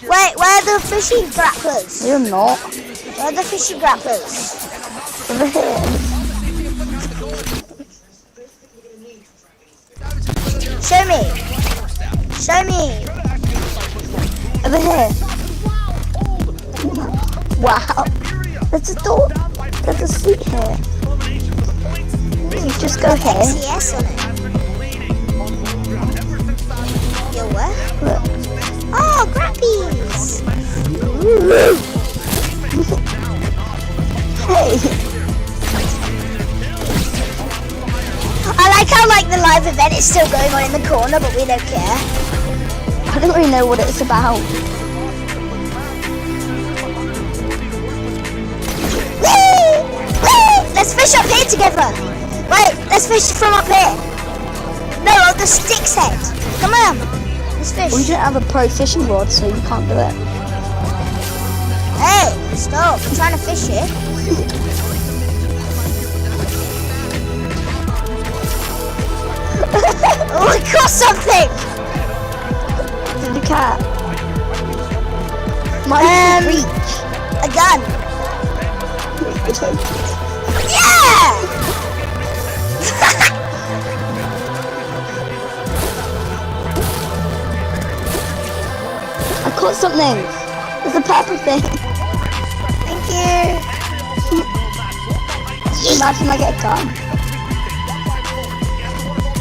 Wait, where are the fishy grapplers? You're not. Where are the fishy grapplers? Over here. Show me. Show me. Over here. Wow. There's a door. There's a seat here. You just go here. XCS on it. Yo, what? Look. Oh, grappies. Hey. I like how like the live event is still going on in the corner, but we don't care. I don't really know what it's about. Whee! Whee! Let's fish up here together. Wait, let's fish from up here. No, on the stick's head. Come on. Let's fish. We don't have a pro fishing rod, so you can't do it. Hey, stop. I'm trying to fish here. Oh, I caught something. Did the cat? Might reach. A gun. Yeah! I caught something. There's a purple thing. Thank you. Imagine I get a gun.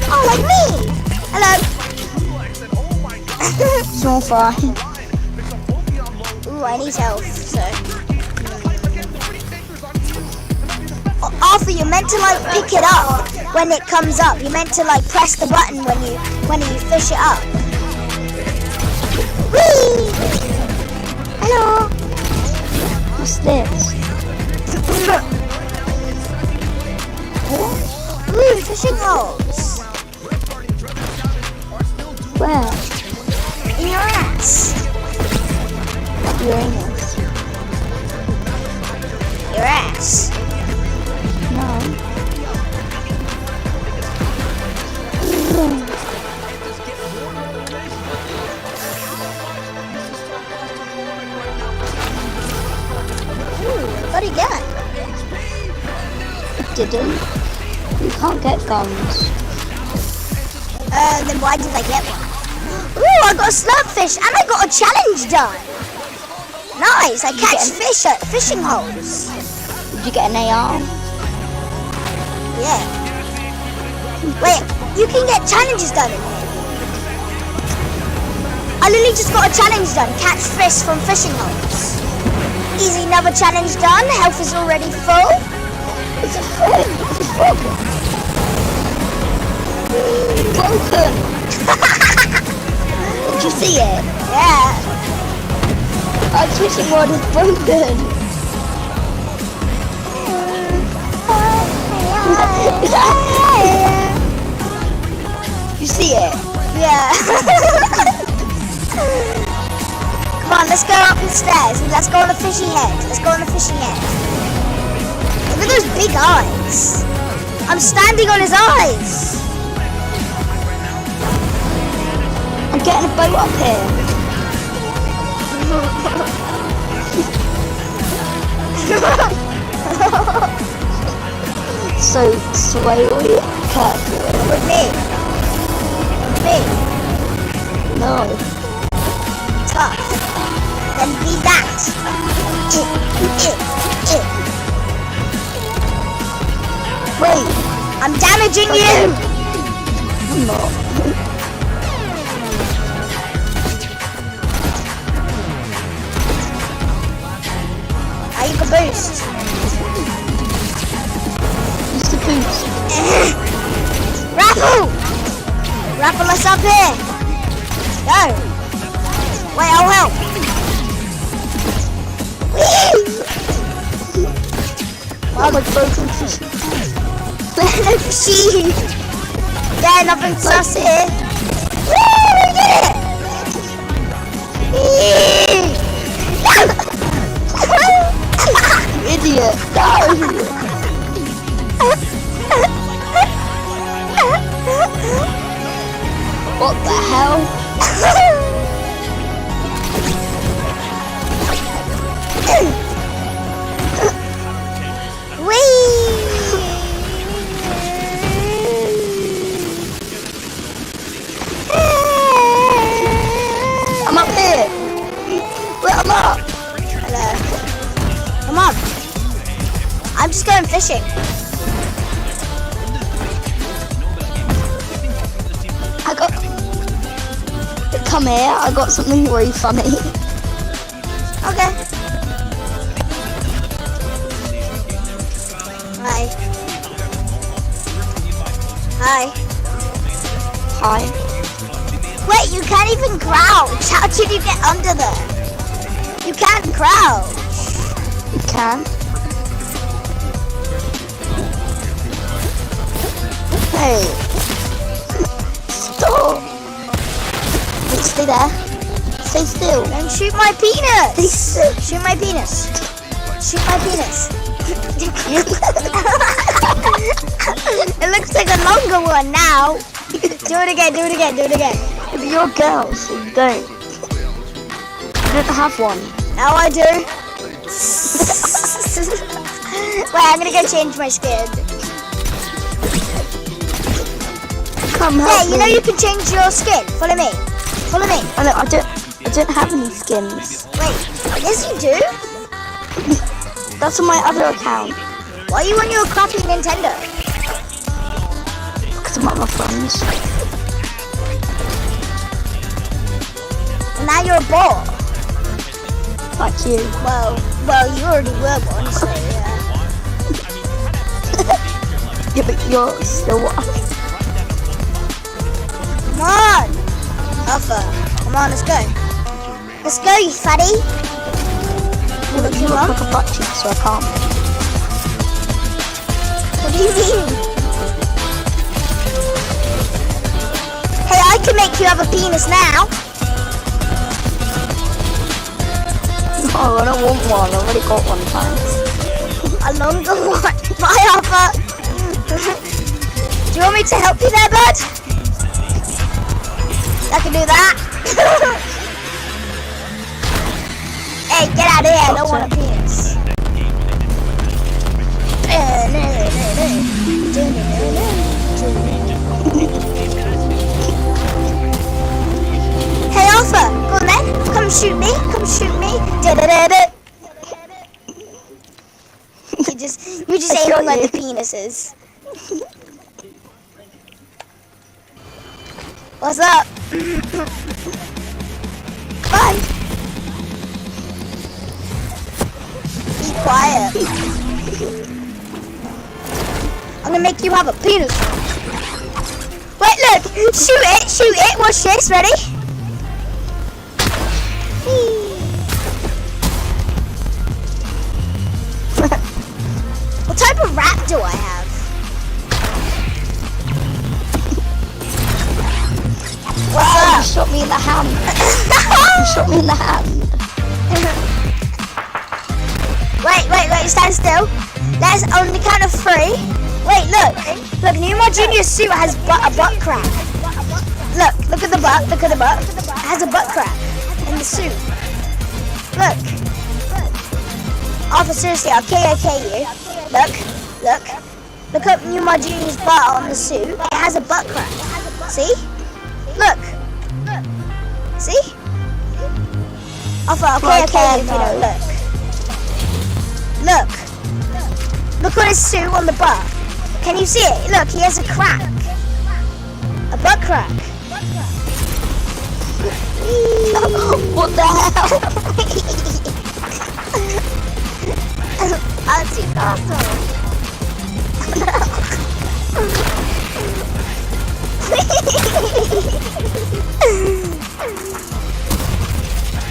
Oh, like me. Hello. Small fry. Ooh, I need health, so. Oh, Arthur, you're meant to like pick it up when it comes up. You're meant to like press the button when you fish it up. Whee! Hello. What's this? Ooh, fishing holes. Where? In your ass. Uranus. Your ass. No. Ooh, what do you got? Didn't. You can't get guns. Then why did I get one? Ooh, I got a slurpfish and I got a challenge done. Nice, I catch fish at fishing holes. Did you get an AR? Yeah. Wait, you can get challenges done in here. I literally just got a challenge done. Catch fish from fishing holes. Easy, another challenge done. Health is already full. It's a frog. It's a frog. Broken. Did you see it? Yeah. Our fishing rod is broken. You see it? Yeah. Come on, let's go up the stairs and let's go on the fishing head. Let's go on the fishing head. Look at those big eyes. I'm standing on his eyes. I'm getting a boat up here. So sway careful. With me. With me. No. Tough. Then be that. Wait, I'm damaging you. I'm not. Now you can boost. Use the boost. Raffle! Raffle us up here. Go. Wait, I'll help. Oh my broken fish. No fishy. Yeah, nothing sus here. Woo, we did it. Idiot. What the hell? fishing. Come here, I got something really funny. Okay. Hi. Hi. Hi. Wait, you can't even crouch. How did you get under there? You can't crouch. You can. Hey. Stop. Wait, stay there. Stay still. Don't shoot my penis. Stay still. Shoot my penis. Shoot my penis. It looks like a longer one now. Do it again, do it again, do it again. You're a girl, so you don't. You don't have one. Now I do. Wait, I'm gonna go change my skin. Come help Yeah, you know me. you can change your skin. Follow me. Follow me. I don't have any skins. Wait, yes you do? That's on my other account. Why are you on your crappy Nintendo? Because I'm at my friends. And now you're a bot. Like you. Well, you already were one, so yeah. Yeah, but you're still one. Come on! Alpha, come on, let's go. Let's go, you fatty. Yeah, but you look like a butt cheek, so I can't. What do you mean? Hey, I can make you have a penis now. Oh, I don't want one. I already got one thanks. A longer one. Bye, Alpha. Do you want me to help you there, bud? I can do that. Hey, get out of here. I don't want a penis. Hey, Alpha. Go on then. Come shoot me. Come shoot me. You just aim like the penises. What's up? Bye. Be quiet. I'm gonna make you have a penis. Wait, look. Shoot it. Shoot it. Watch this. Ready? What type of rap do I have? What's You up? shot me in the hand. You shot me in the hand. Wait, stand still. Let's on the count of 3. Wait, look. Look, Numa Junior's suit has a butt crack. Look at the butt, look at the butt. It has a butt crack in the suit. Look. Arthur, seriously, I'll KOK you. Look up Numa Junior's butt on the suit. It has a butt crack. See? Look. See? Arthur, I'll KOK you if you don't look. Look on his suit on the butt. Can you see it? Look, he has a crack. A butt crack. What the hell?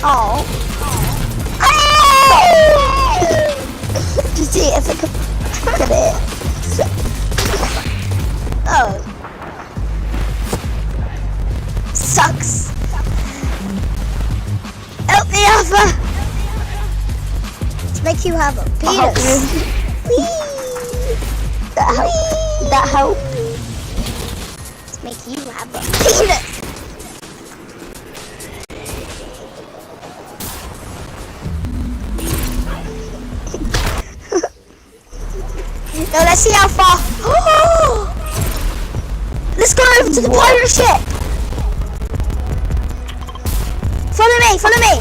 Oh. Do you see it? It's like a... Look at it. Oh. Sucks. Help me, Alpha. Let's make you have a I'll help penis. you. Whee! That help? Let's make you have a penis. Now let's see how far. Let's go over to the pirate ship. Follow me, follow me.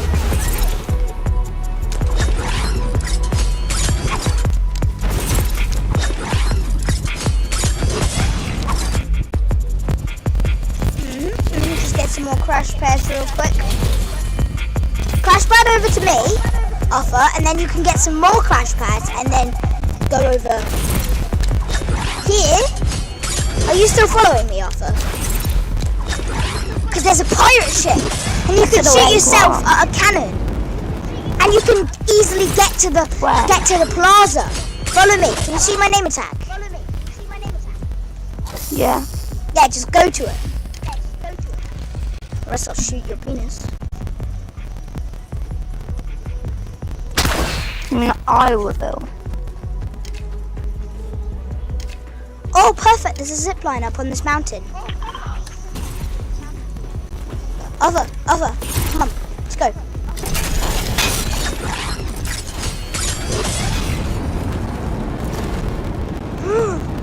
some more crash pads real quick. Crash pad over to me, Arthur, and then you can get some more crash pads and then go over here. Are you still following me, Arthur? Because there's a pirate ship, and you can shoot yourself at a cannon, and you can easily get to the plaza. Follow me. Can you see my name tag? Yeah. Yeah, just go to it. Or else I'll shoot your penis. I mean, I will. Oh, perfect. There's a zip line up on this mountain. Other, come on, let's go.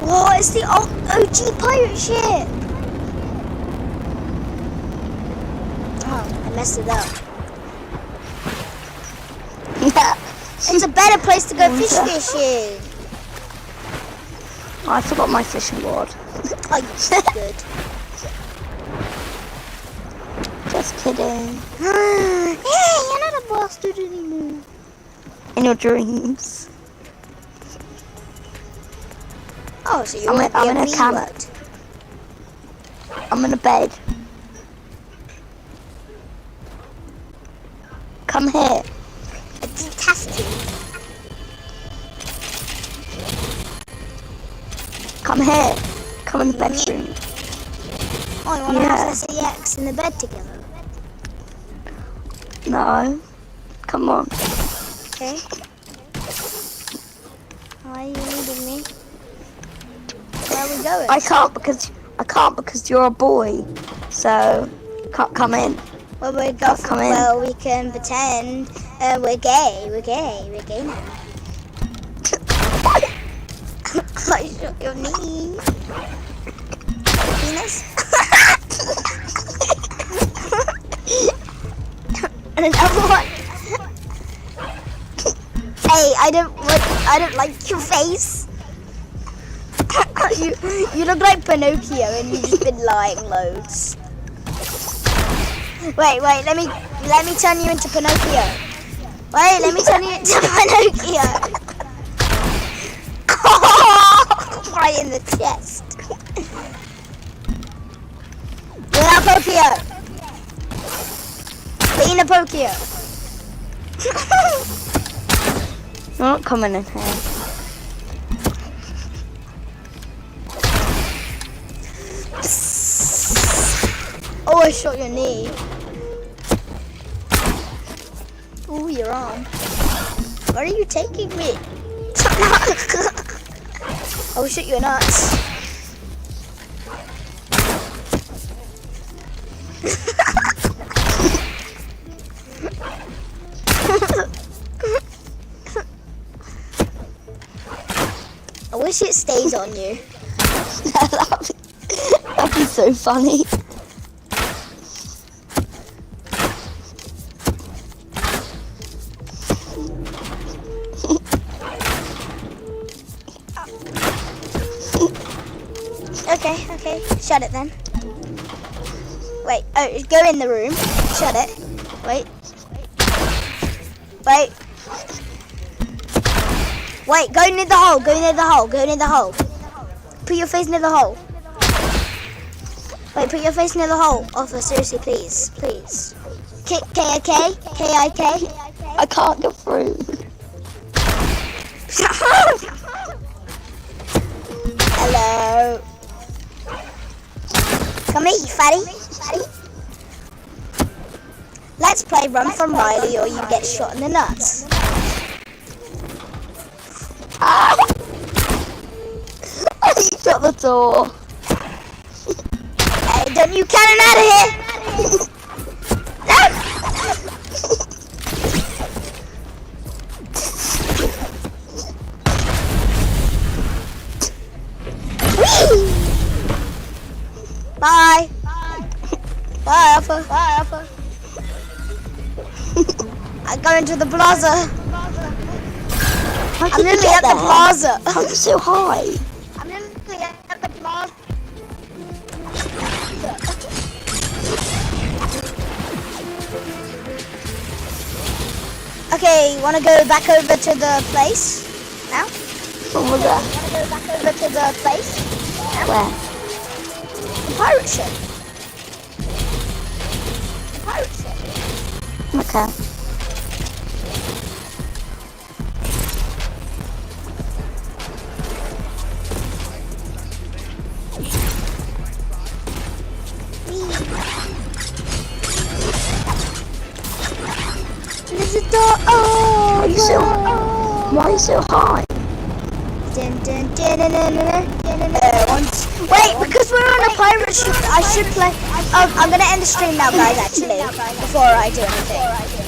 Whoa, it's the OG pirate ship. Oh, I messed it up. Yeah. It's a better place to go fishing. I forgot my fishing rod. Oh, you're good. Just kidding. Hey, you're not a bastard anymore. In your dreams. Oh, so I'm in a camp. word. I'm in a bed. Come here. A detested. Come here. Come in the bedroom. Oh, you want to have SEX in the bed together? No. Come on. Okay. Why are you leaving me? Where are we going? I can't because you're a boy. So can't come in. Well, we can pretend we're gay. We're gay now. I shot your knee. Penis. And another one. Hey, I don't like your face. you look like Pinocchio, and you've just been lying loads. Wait, let me turn you into Pinocchio. Wait, let me turn you into Pinocchio. Right in the chest. Pinocchio. Pinocchio. You're not coming in here. Oh, I shot your knee. Ooh, your arm. Where are you taking me? I'll shoot your nuts. I wish it stays on you. That'd be so funny. Okay, shut it then. Wait, go in the room. Shut it. Wait, go near the hole, go near the hole. Put your face near the hole. Wait, put your face near the hole. Arthur, seriously, please. K-I-K? I can't get through. Hello. Come here, you fatty. Let's play Run from Riley or you get shot in the nuts. Shut the door. Hey, don't you cannon out of here! Bye. Bye, Alpha. I go into the plaza. How I'm did you literally get at the there? plaza. How are you so high? I'm literally at the plaza. Okay, wanna go back over to the place now? What was that? Wanna go back over to the place now? Where? The pirate ship. Pirate ship. Okay. There's a door. Oh, Why are you so, why are you so high? Wait, because we're on a pirate ship, I should play. I'm gonna end the stream now, guys. Actually, before I do anything.